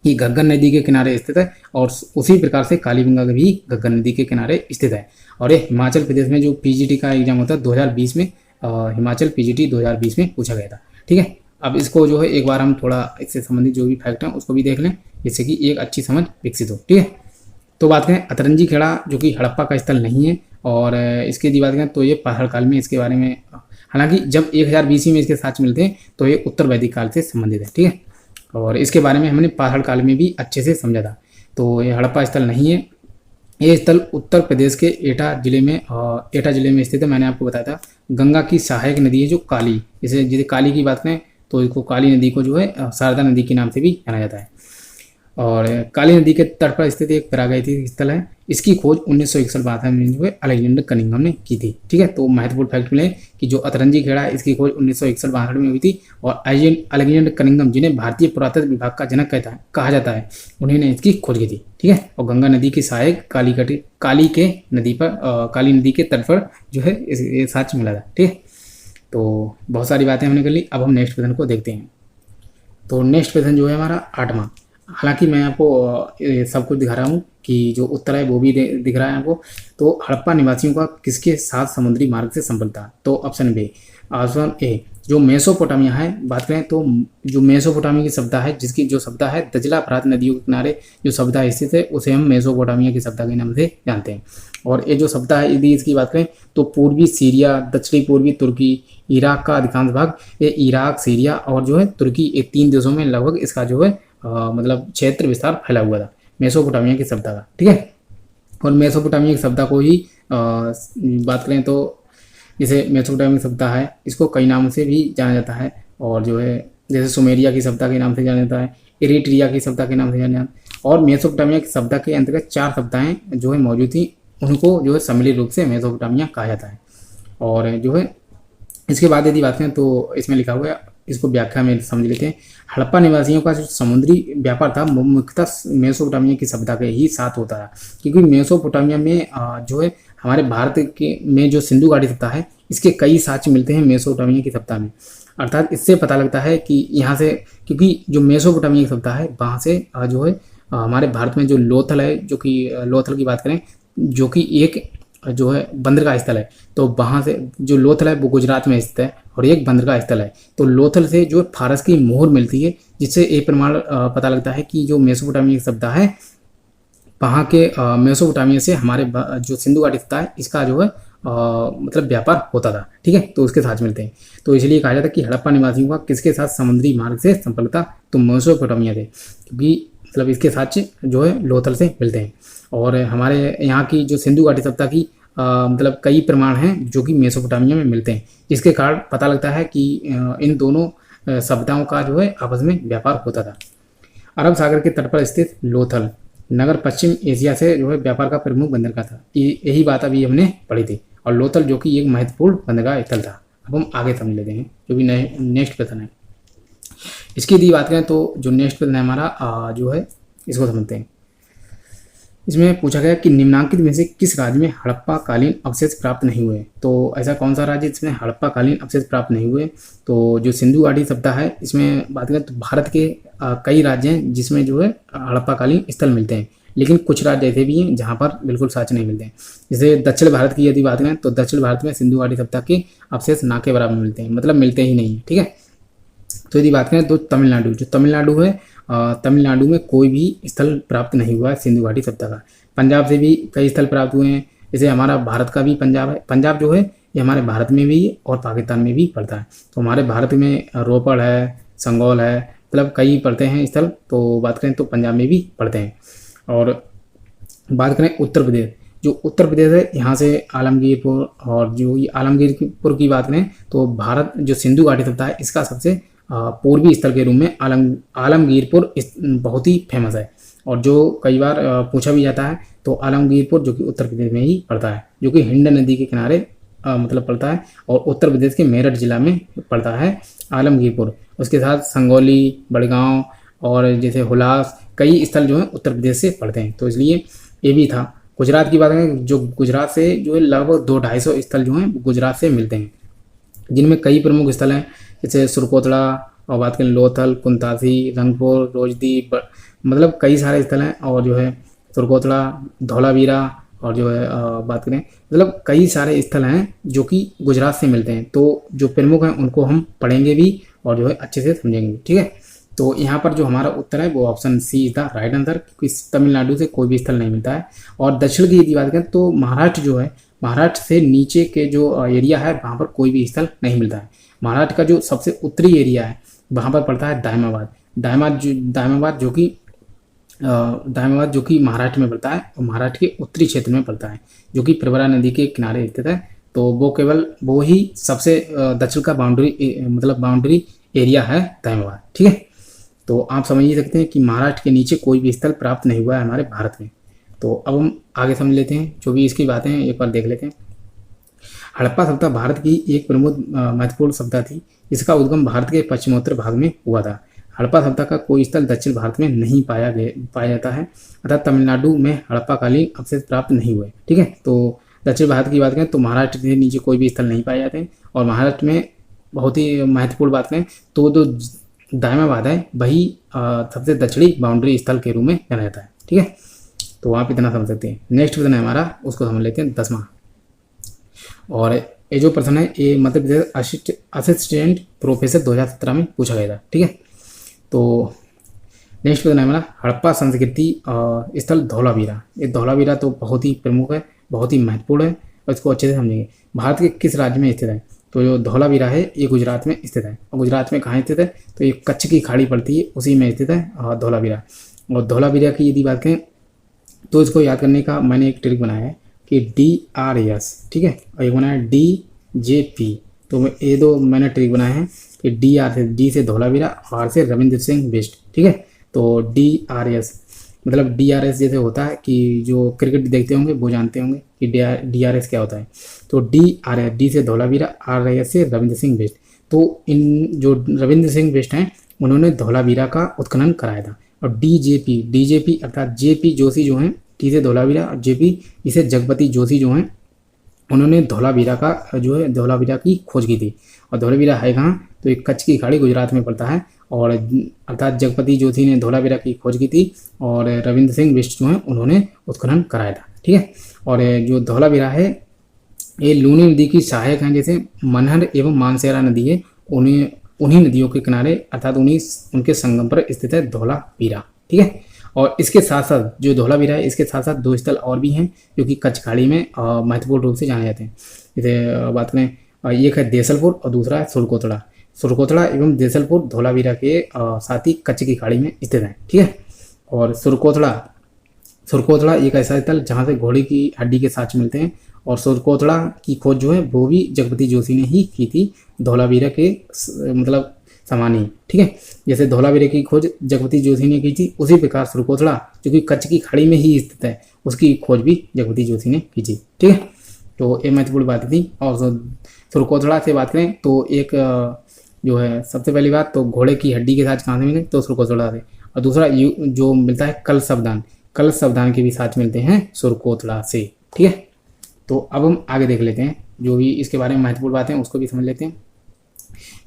ये घग्गर नदी के किनारे स्थित है। और उसी प्रकार से कालीबंगा भी घग्गर नदी के किनारे स्थित है। और ये हिमाचल प्रदेश में जो पीजीटी का एग्जाम होता है 2020 में हिमाचल पीजीटी 2020 में पूछा गया था। ठीक है, अब इसको जो है एक बार हम थोड़ा इससे संबंधित जो भी फैक्ट हैं उसको भी देख लें जिससे कि एक अच्छी समझ विकसित हो। ठीक है, तो बात करें अतरंजी खेड़ा जो कि हड़प्पा का स्थल नहीं है। और इसके यदि बात करें तो ये पहाड़ काल में इसके बारे में, हालांकि जब 1000 BC में इसके साक्ष्य मिलते हैं तो ये उत्तर वैदिक काल से संबंधित है। ठीक है, और इसके बारे में हमने पहाड़ काल में भी अच्छे से समझा था। तो ये हड़प्पा स्थल नहीं है। ये स्थल उत्तर प्रदेश के एटा जिले में स्थित है। मैंने आपको बताया था गंगा की सहायक नदी है जो काली, जैसे काली की बात करें तो इसको काली नदी को जो है शारदा नदी के नाम से भी जाना जाता है। और काली नदी के तट पर स्थित एक प्रागैतिहासिक स्थल है। इसकी खोज 1961 में जो है अलेक्जेंडर कनिंघम ने की थी। ठीक है, तो महत्वपूर्ण फैक्ट मिले कि जो अतरंजी खेड़ा है इसकी खोज 1961 में हुई थी। और अलेक्जेंडर कनिंघम जिन्हें भारतीय पुरातत्व विभाग का जनक कहा जाता है उन्होंने इसकी खोज की थी। ठीक है, और गंगा नदी की सहायक काली नदी के तट पर जो है ये साक्ष्य मिला था। ठीक है, तो बहुत सारी बातें हमने कर ली। अब हम नेक्स्ट प्रश्न को देखते हैं। तो नेक्स्ट प्रश्न जो है हमारा 8वां, हालांकि मैं आपको सब कुछ दिखा रहा हूँ कि जो उत्तर है वो भी दिख रहा है आपको। तो हड़प्पा निवासियों का किसके साथ समुद्री मार्ग से संपर्क था? तो ऑप्शन ए जो मेसोपोटामिया है। बात करें तो जो मेसोपोटामिया की सभ्यता है जिसकी जो सभ्यता है दजला फरात नदियों के किनारे जो सभ्यता स्थित है उसे हम मेसोपोटामिया की सभ्यता के नाम से जानते हैं। और ये जो सभ्यता है यदि इसकी बात करें तो पूर्वी सीरिया, दक्षिणी पूर्वी तुर्की, इराक का अधिकांश भाग, ये इराक, सीरिया और जो है तुर्की, ये 3 देशों में लगभग इसका जो है मतलब क्षेत्र विस्तार फैला हुआ था मेसोपोटामिया की सभ्यता का। ठीक है, और मेसोपोटामिया की सभ्यता को ही बात करें तो जैसे मेसोपोटामिया की सभ्यता है इसको कई नामों से भी जाना जाता है। और जो है जैसे सुमेरिया की सभ्यता के नाम से जाना जाता है, इरिट्रिया की सभ्यता के नाम से जाना जाता है। और मेसोपोटामिया की सभ्यता के अंतर्गत 4 सभ्यताएं जो है मौजूद थी, उनको जो है सम्मिलित रूप से मेसोपोटामिया कहा जाता है। और जो है इसके बाद यदि बात करें तो इसमें लिखा हुआ है, इसको व्याख्या में समझ लेते हैं। हड़प्पा निवासियों का जो समुद्री व्यापार था मुख्यतः मेसोपोटामिया की सभ्यता के ही साथ होता था, क्योंकि मेसोपोटामिया में जो है हमारे भारत के में जो सिंधु घाटी सभ्यता है इसके कई साक्ष्य मिलते हैं मेसोपोटामिया की सभ्यता में। अर्थात इससे पता लगता है कि यहाँ से, क्योंकि जो मेसोपोटामिया की सभ्यता है वहाँ से जो है हमारे भारत में जो लोथल है, जो कि लोथल की बात करें जो कि एक जो है बंदरगाह स्थल है, तो वहाँ से जो लोथल है वो गुजरात में स्थित है और एक बंदरगाह स्थल है। तो लोथल से जो फारस की मोहर मिलती है जिससे एक प्रमाण पता लगता है कि जो मेसोपोटामिया की सभ्यता है वहाँ के मेसोपोटामिया से हमारे जो सिंधु घाटी सभ्यता है इसका जो है मतलब व्यापार होता था। ठीक है, तो उसके साथ मिलते हैं। तो इसलिए कहा जाता है कि हड़प्पा निवासियों का किसके साथ समुद्री मार्ग से संपर्क था? तो मेसोपोटामिया थे, क्योंकि मतलब इसके साक्ष्य जो है लोथल से मिलते हैं। और हमारे यहाँ की जो सिंधु घाटी सभ्यता की मतलब कई प्रमाण हैं जो कि मेसोपोटामिया में मिलते हैं, जिसके कारण पता लगता है कि इन दोनों सभ्यताओं का जो है आपस में व्यापार होता था। अरब सागर के तट पर स्थित लोथल नगर पश्चिम एशिया से जो है व्यापार का प्रमुख बंदरगाह था। यही बात अभी हमने पढ़ी थी। और लोथल जो कि एक महत्वपूर्ण बंदरगाह स्थल था। अब हम आगे समझ लेते हैं जो भी नेक्स्ट प्रश्न है। इसकी यदि बात करें तो जो नेक्स्ट प्रश्न है हमारा जो है इसको समझते हैं। इसमें पूछा गया कि निम्नांकित में से किस राज्य में हड़प्पा कालीन अवशेष प्राप्त नहीं हुए। तो ऐसा कौन सा राज्य जिसमें हड़प्पा कालीन अवशेष प्राप्त नहीं हुए। तो जो सिंधु घाटी सभ्यता है इसमें बात करें तो भारत के कई राज्य हैं जिसमें जो है हड़प्पा कालीन स्थल मिलते हैं, लेकिन कुछ राज्य ऐसे भी हैं जहाँ पर बिल्कुल साक्ष्य नहीं मिलते हैं। जैसे दक्षिण भारत की यदि बात करें तो दक्षिण भारत में सिंधु घाटी सभ्यता के अवशेष ना के बराबर मिलते हैं, मतलब मिलते ही नहीं है। ठीक है, तो यदि बात करें तो तमिलनाडु, जो तमिलनाडु है तमिलनाडु में कोई भी स्थल प्राप्त नहीं हुआ है सिंधु घाटी सभ्यता का। पंजाब से भी कई स्थल प्राप्त हुए हैं, जैसे हमारा भारत का भी पंजाब है। पंजाब जो है ये हमारे भारत में भी और पाकिस्तान में भी पड़ता है। तो हमारे भारत में रोपड़ है, संगौल है, मतलब कई पड़ते हैं स्थल। तो बात करें तो पंजाब में भी पड़ते हैं। और बात करें उत्तर प्रदेश, जो उत्तर प्रदेश है यहाँ से आलमगीरपुर, और जो ये आलमगीरपुर की बात करें तो भारत जो सिंधु घाटी सभ्यता है इसका सबसे पूर्वी स्थल के रूप में आलमगीरपुर बहुत ही फेमस है। और जो कई बार पूछा भी जाता है तो आलमगीरपुर जो कि उत्तर प्रदेश में ही पड़ता है, जो कि हिंड नदी के किनारे मतलब पड़ता है और उत्तर प्रदेश के मेरठ जिला में पड़ता है आलमगीरपुर। उसके साथ संगौली, बड़गांव और जैसे हुलास कई स्थल जो हैं उत्तर प्रदेश से पड़ते हैं, तो इसलिए ये भी था। गुजरात की बात करें, जो गुजरात से जो है लगभग 200-250 स्थल जो हैं गुजरात से मिलते हैं, जिनमें कई प्रमुख स्थल हैं जैसे सुरकोतड़ा, और बात करें लोथल, कुंतासी, रंगपुर, रोजदी, मतलब कई सारे स्थल हैं। और जो है सुरकोतड़ा, धौलावीरा, और जो है बात करें मतलब कई सारे स्थल हैं जो कि गुजरात से मिलते हैं। तो जो प्रमुख हैं उनको हम पढ़ेंगे भी और जो है अच्छे से समझेंगे। ठीक है, तो यहाँ पर जो हमारा उत्तर है वो option C is the right answer, क्योंकि तमिलनाडु से कोई भी स्थल नहीं मिलता है। और दक्षिण की यदि बात करें तो महाराष्ट्र जो है, महाराष्ट्र से नीचे के जो एरिया है वहाँ पर कोई भी स्थल नहीं मिलता है। महाराष्ट्र का जो सबसे उत्तरी एरिया है वहाँ पर पड़ता है दायमाबाद। दायमाबाद जो कि महाराष्ट्र में पड़ता है और महाराष्ट्र के उत्तरी क्षेत्र में पड़ता है, जो कि प्रवरा नदी के किनारे स्थित है। तो वो ही सबसे दक्षिण का बाउंड्री एरिया है दायमाबाद। ठीक है, तो आप समझ ही सकते हैं कि महाराष्ट्र के नीचे कोई भी स्थल प्राप्त नहीं हुआ है हमारे भारत में। तो अब हम आगे समझ लेते हैं, जो भी इसकी बातें हैं एक बार देख लेते हैं। हड़प्पा सभ्यता भारत की एक प्रमुख महत्वपूर्ण सभ्यता थी। इसका उद्गम भारत के पश्चिमोत्तर भाग में हुआ था। हड़प्पा सभ्यता का कोई स्थल दक्षिण भारत में नहीं पाया जाता है, अर्थात तमिलनाडु में हड़प्पा कालीन अवशेष प्राप्त नहीं हुए। ठीक है, तो दक्षिण भारत की बात करें तो महाराष्ट्र के नीचे कोई भी स्थल नहीं पाए जाते हैं। और महाराष्ट्र में बहुत ही महत्वपूर्ण बात करें तो जो दायमाबाद है वही सबसे दक्षिणी बाउंड्री स्थल के रूप में जाना जाता है। ठीक है, तो आप इतना समझ सकते हैं। नेक्स्ट प्रश्न है हमारा, उसको समझ लेते हैं 10वां। और ये जो प्रश्न है ये मध्य प्रदेश असिस्टेंट प्रोफेसर 2017 में पूछा गया था। ठीक है, तो नेक्स्ट प्रश्न है हमारा, हड़प्पा संस्कृति स्थल धौलावीरा। ये धौलावीरा तो बहुत ही प्रमुख है, बहुत ही महत्वपूर्ण है और इसको अच्छे से समझेंगे। भारत के किस राज्य में स्थित है। तो जो धौलावीरा है ये गुजरात में स्थित है। और गुजरात में कहाँ स्थित है तो ये कच्छ की खाड़ी पड़ती है उसी में स्थित है धौलावीरा। और धौलावीरा की यदि बात करें तो इसको याद करने का मैंने एक ट्रिक बनाया है कि DRS, ठीक है, और एक बनाया है DJP। तो ये दो मैंने ट्रिक बनाए हैं कि D से धौलावीरा, R से रविंद्र सिंह बिष्ट। ठीक है, तो DRS मतलब DRS जैसे होता है कि जो क्रिकेट देखते होंगे वो जानते होंगे कि DRS क्या होता है। तो DRS, D से धौलावीरा, RS से रविंद्र सिंह बिष्ट। तो इन जो रविंद्र सिंह बिष्ट हैं उन्होंने धौलावीरा का उत्खनन कराया था। और DJP अर्थात JP जोशी जो हैं, T से धौलावीरा और JP इसे जगपति जोशी जो हैं उन्होंने धौलावीरा की खोज की थी। और धौलावीरा है कहाँ तो एक कच्छ की खाड़ी गुजरात में पड़ता है। और अर्थात जगपति जोशी ने धौलावीरा की खोज की थी और रविंद्र सिंह बिष्ट जो हैं उन्होंने उत्खनन कराया था। ठीक है, और जो धौलावीरा है ये लूनी नदी की सहायक हैं, जैसे मनहर एवं मानसेरा नदी है उन्हीं नदियों के किनारे अर्थात उनके संगम पर स्थित है धौलावीरा। ठीक है, और इसके साथ साथ जो धौलावीरा है इसके साथ साथ दो स्थल और भी हैं जो कि कच्छ खाड़ी में महत्वपूर्ण रूप से जाने जाते हैं। जैसे बात करें एक है देसलपुर और दूसरा है सुरकोतड़ा एवं देसलपुर धौलावीरा के साथ ही कच्छ की खाड़ी में स्थित है। ठीक है, और सुरकोतड़ा एक ऐसा स्थल जहाँ से घोड़े की हड्डी के साक्ष्य मिलते हैं। और सुरकोतड़ा की खोज जो है वो भी जगपति जोशी ने ही की थी धौलावीरा के मतलब समान ही। ठीक है, जैसे धौलावीरा की खोज जगपति जोशी ने की थी उसी प्रकार सुरकोतड़ा जो कि कच्छ की खाड़ी में ही स्थित है उसकी खोज भी जगपति जोशी ने की थी। ठीक है, तो ये महत्वपूर्ण बात थी। और सुरकोतड़ा से बात करें तो एक जो है सबसे पहली बात तो घोड़े की हड्डी के साथ कहाँ से मिले तो सुरकोतड़ा से। और दूसरा जो मिलता है कल कलश सावधान के भी साथ मिलते हैं सुरकोतला से। ठीक है, तो अब हम आगे देख लेते हैं, जो भी इसके बारे में महत्वपूर्ण बातें उसको भी समझ लेते हैं।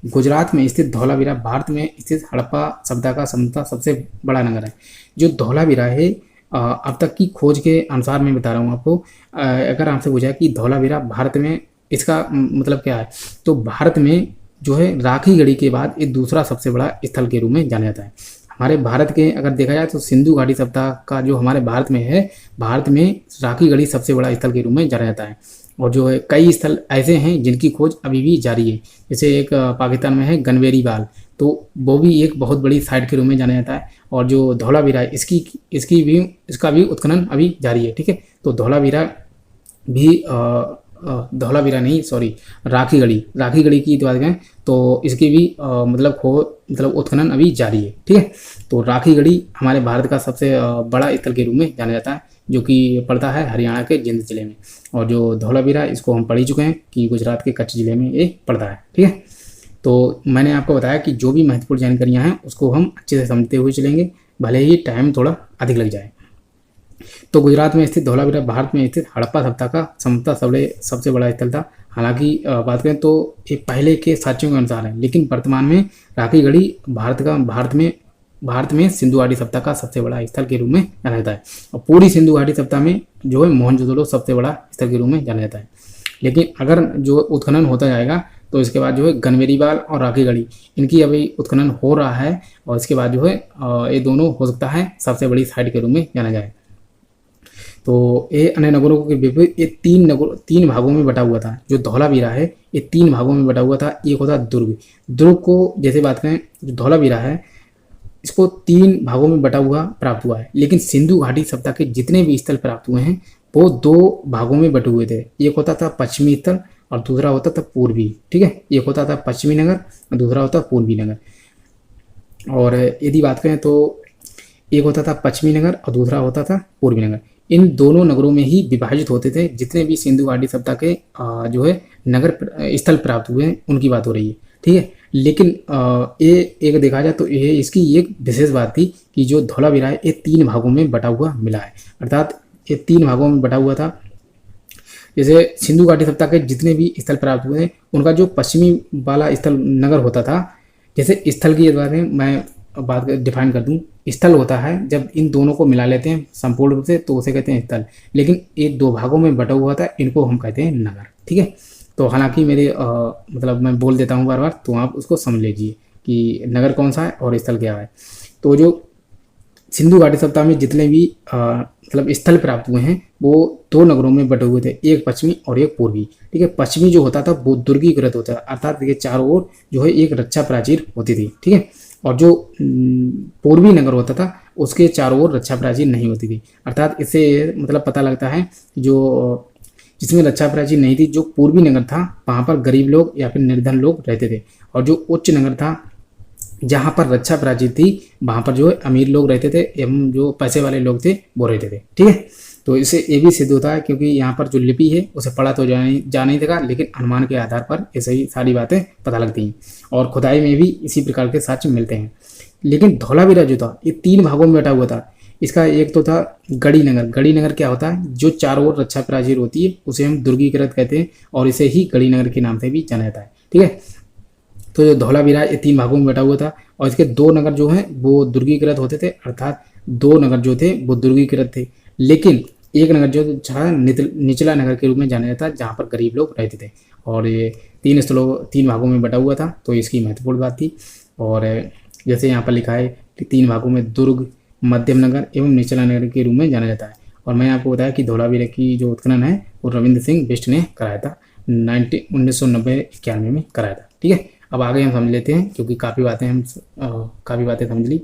गुजरात में स्थित धौलावीरा भारत में स्थित हड़प्पा सभ्यता का सबसे बड़ा नगर है। जो धौलावीरा है, अब तक की खोज के अनुसार मैं बता रहा हूँ आपको, अगर आपसे पूछा कि धौलावीरा भारत में, इसका मतलब क्या है, तो भारत में जो है राखी गढ़ी के बाद ये दूसरा सबसे बड़ा स्थल के रूप में जाना जाता है। हमारे भारत के अगर देखा जाए तो सिंधु घाटी सभ्यता का जो हमारे भारत में है, भारत में राखी गढ़ी सबसे बड़ा स्थल के रूप में जाना जाता है। और जो है कई स्थल ऐसे हैं जिनकी खोज अभी भी जारी है, जैसे एक पाकिस्तान में है गनवेरी बाल, तो वो भी एक बहुत बड़ी साइट के रूप में जाना जाता है। और जो धौलावीरा है इसका भी उत्खनन अभी जारी है। ठीक है, तो धौलावीरा भी धौलावीरा नहीं, सॉरी, राखी गढ़ी की बात करें तो इसकी भी मतलब उत्खनन अभी जारी है। ठीक है, तो राखी गढ़ी हमारे भारत का सबसे बड़ा स्थल के रूप में जाना जाता है, जो कि पड़ता है हरियाणा के जिंद जिले में। और जो धौलावीरा इसको हम पढ़ ही चुके हैं कि गुजरात के कच्छ जिले में ये पड़ता है। ठीक है, तो मैंने आपको बताया कि जो भी महत्वपूर्ण जानकारियाँ हैं उसको हम अच्छे से समझते हुए चलेंगे, भले ही टाइम थोड़ा अधिक लग जाए। तो गुजरात में स्थित धौलावीरा भारत में स्थित हड़प्पा सभ्यता का सबसे बड़ा स्थल था। हालांकि बात करें तो ये पहले के साक्ष्यों के अनुसार है, लेकिन वर्तमान में राखी गढ़ी भारत में सिंधु घाटी सभ्यता का सबसे बड़ा स्थल के रूप में जाना जाता है। और पूरी सिंधु घाटी सभ्यता में जो है मोहनजोदड़ो सबसे बड़ा स्थल के रूप में जाना जाता है। लेकिन अगर जो उत्खनन होता जाएगा तो इसके बाद जो है गनवेरी बाल और राखी गढ़ी, इनकी अभी उत्खनन हो रहा है, और इसके बाद जो है ये दोनों हो सकता है सबसे बड़ी साइट के रूप में जाना जाए। तो ये अन्य नगरों के विपरीत ये तीन भागों में बटा हुआ था। जो धौलावीरा है ये 3 भागों में बटा हुआ था। एक होता दुर्ग को जैसे बात करें, जो धौलावीरा है इसको 3 भागों में बटा हुआ प्राप्त हुआ है। लेकिन सिंधु घाटी सभ्यता के जितने भी स्थल प्राप्त हुए हैं वो 2 भागों में बटे हुए थे। एक होता था पश्चिमी स्थल और दूसरा होता था पूर्वी। ठीक है, एक होता था पश्चिमी नगर और दूसरा होता पूर्वी नगर। और यदि बात करें तो एक होता था पश्चिमी नगर और दूसरा होता था पूर्वी नगर। इन दोनों नगरों में ही विभाजित होते थे जितने भी सिंधु घाटी सभ्यता के जो है नगर स्थल प्राप्त हुए हैं, उनकी बात हो रही है। ठीक है, लेकिन ये एक देखा जाए तो ये इसकी एक विशेष बात थी कि जो धौलावीरा है ये 3 भागों में बटा हुआ मिला है, अर्थात ये 3 भागों में बटा हुआ था। जैसे सिंधु घाटी सभ्यता के जितने भी स्थल प्राप्त हुए हैं उनका जो पश्चिमी वाला स्थल नगर होता था, जैसे स्थल की बात है मैं बात डिफाइन कर दूं, स्थल होता है जब इन दोनों को मिला लेते हैं संपूर्ण रूप से तो उसे कहते हैं स्थल। लेकिन ये 2 भागों में बटा हुआ था, इनको हम कहते हैं नगर। ठीक है, तो हालांकि मेरे मतलब मैं बोल देता हूँ बार बार, तो आप उसको समझ लीजिए कि नगर कौन सा है और स्थल क्या है। तो जो सिंधु घाटी सभ्यता में जितने भी मतलब स्थल प्राप्त हुए हैं वो 2 नगरों में बटे हुए थे, एक पश्चिमी और एक पूर्वी। ठीक है, पश्चिमी जो होता था वो दुर्गीकृत होता था, अर्थात ये चारों ओर जो है एक रक्षा प्राचीर होती थी। ठीक है, और जो पूर्वी नगर होता था उसके चारों ओर रक्षा प्राचीर नहीं होती थी, अर्थात इससे मतलब पता लगता है जो जिसमें रक्षा प्राचीर नहीं थी, जो पूर्वी नगर था वहाँ पर गरीब लोग या फिर निर्धन लोग रहते थे, और जो उच्च नगर था जहाँ पर रक्षा प्राचीर थी वहाँ पर जो है अमीर लोग रहते थे एवं जो पैसे वाले लोग थे वो रहते थे। ठीक है, तो इससे ये भी सिद्ध होता है क्योंकि यहाँ पर जो लिपि है उसे पढ़ा तो जा नहीं देगा, लेकिन अनुमान के आधार पर ऐसे ही सारी बातें पता लगती हैं, और खुदाई में भी इसी प्रकार के साक्ष्य मिलते हैं। लेकिन धौलावीरा जो था ये 3 भागों में बटा हुआ था। इसका एक तो था गढ़ी नगर क्या होता है, जो चारों ओर रक्षा प्राचीर होती है उसे हम दुर्गीकृत कहते हैं, और इसे ही गढ़ी नगर के नाम से भी जाना जाता है। ठीक है, तो जो धौलावीरा ये 3 भागों में बटा हुआ था, और इसके 2 नगर जो हैं वो दुर्गीकृत होते थे, अर्थात 2 नगर जो थे वो दुर्गीकृत थे। लेकिन एक नगर जो था निचला नगर के रूप में जाना जाता है जहाँ पर गरीब लोग रहते थे, और ये 3 भागों में बटा हुआ था, तो इसकी महत्वपूर्ण बात थी। और जैसे यहाँ पर लिखा है कि 3 भागों में दुर्ग, मध्यम नगर एवं निचला नगर के रूप में जाना जाता है। और मैंने आपको बताया कि धौलावीरा की जो उत्खनन है वो रविंद्र सिंह बिष्ट ने कराया था, 1990-91 में कराया था। ठीक है, अब आगे हम समझ लेते हैं क्योंकि काफ़ी बातें समझ ली।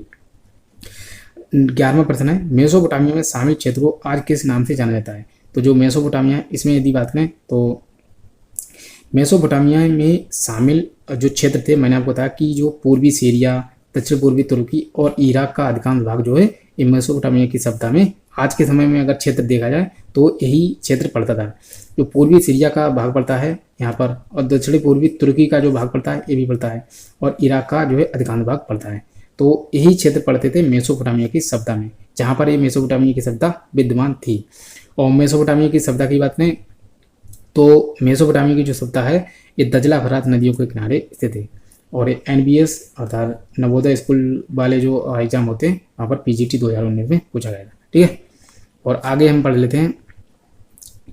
11वां प्रश्न है, मेसोपोटामिया में शामिल क्षेत्र को आज किस नाम से जाना जाता है। तो जो मेसोपोटामिया है इसमें यदि बात करें तो मेसोपोटामिया में शामिल जो क्षेत्र थे, मैंने आपको बताया कि जो पूर्वी सीरिया, दक्षिण पूर्वी तुर्की और इराक का अधिकांश भाग जो है ये मेसोपोटामिया की सभ्यता में आज के समय में अगर क्षेत्र देखा जाए तो यही क्षेत्र पड़ता था। जो पूर्वी सीरिया का भाग पड़ता है यहाँ पर, और दक्षिणी पूर्वी तुर्की का जो भाग पड़ता है ये भी पड़ता है, और इराक का जो है अधिकांश भाग पड़ता है। तो यही क्षेत्र पड़ते थे मेसोपोटामिया की सभ्यता में, जहाँ पर ये मेसोपोटामिया की सभ्यता विद्यमान थी। और मेसोपोटामिया की सभ्यता की बात करें तो मेसोपोटामिया की जो सभ्यता है ये दजला फरात नदियों के किनारे स्थित है। और NBS अर्थात नवोदय स्कूल वाले जो एग्जाम होते हैं वहाँ पर PGT 2019 में पूछा गया था, ठीक है। और आगे हम पढ़ लेते हैं।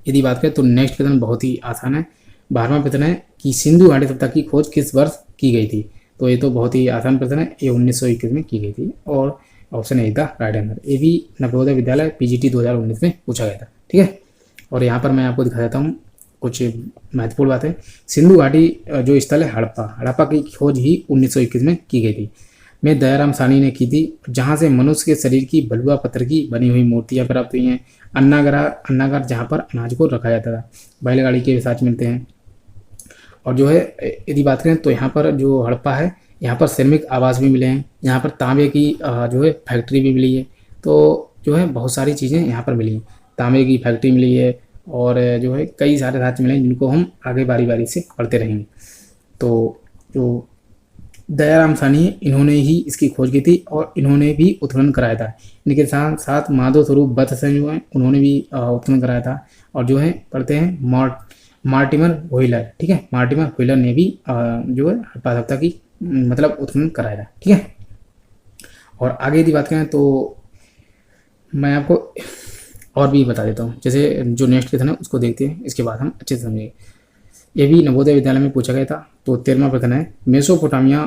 यदि बात करें तो नेक्स्ट प्रश्न बहुत ही आसान है। 12वां प्रश्न है कि सिंधु घाटी सभ्यता की खोज किस वर्ष की गई थी। तो ये तो बहुत ही आसान प्रश्न है, ये 1921 में की गई थी और ऑप्शन ए था राइट आंसर। ये भी नवोदय विद्यालय PGT 2019 में पूछा गया था, ठीक है। और यहाँ पर मैं आपको दिखा देता हूँ कुछ महत्वपूर्ण बातें। सिंधु घाटी जो स्थल है हड़प्पा की खोज ही 1921 में की गई थी। में दयाराम साहनी ने की थी, जहाँ से मनुष्य के शरीर की बलुआ पत्थर की बनी हुई मूर्तियाँ प्राप्त हुई हैं। अन्नागार जहाँ पर अनाज को रखा जाता था, बैलगाड़ी के साथ मिलते हैं। और जो है यदि बात करें तो यहाँ पर जो हड़प्पा है यहाँ पर श्रमिक आवास भी मिले हैं, यहाँ पर तांबे की जो है फैक्ट्री भी मिली है। तो जो है बहुत सारी चीज़ें यहाँ पर मिली हैं, तांबे की फैक्ट्री मिली है और जो है कई सारे धातु मिले हैं जिनको हम आगे बारी बारी से पढ़ते रहेंगे। तो जो दयाराम साहनी इन्होंने ही इसकी खोज की थी और इन्होंने भी उत्खनन कराया था। इनके साथ साथ माधव स्वरूप बत्स जो हैं उन्होंने भी उत्खनन कराया था। और जो है पढ़ते हैं मार्टिमर व्हीलर, ठीक है, मार्टिमर व्हीलर ने भी जो है हड़प्पा सभ्यता की मतलब उत्खनन कराया था, ठीक है। और आगे यदि बात करें तो मैं आपको और भी बता देता हूँ। जैसे जो नेक्स्ट क्वेश्चन है उसको देखते हैं, इसके बाद हम अच्छे से समझेंगे। ये भी नवोदय विद्यालय में पूछा गया था। तो 13वां प्रश्न है मेसोपोटामिया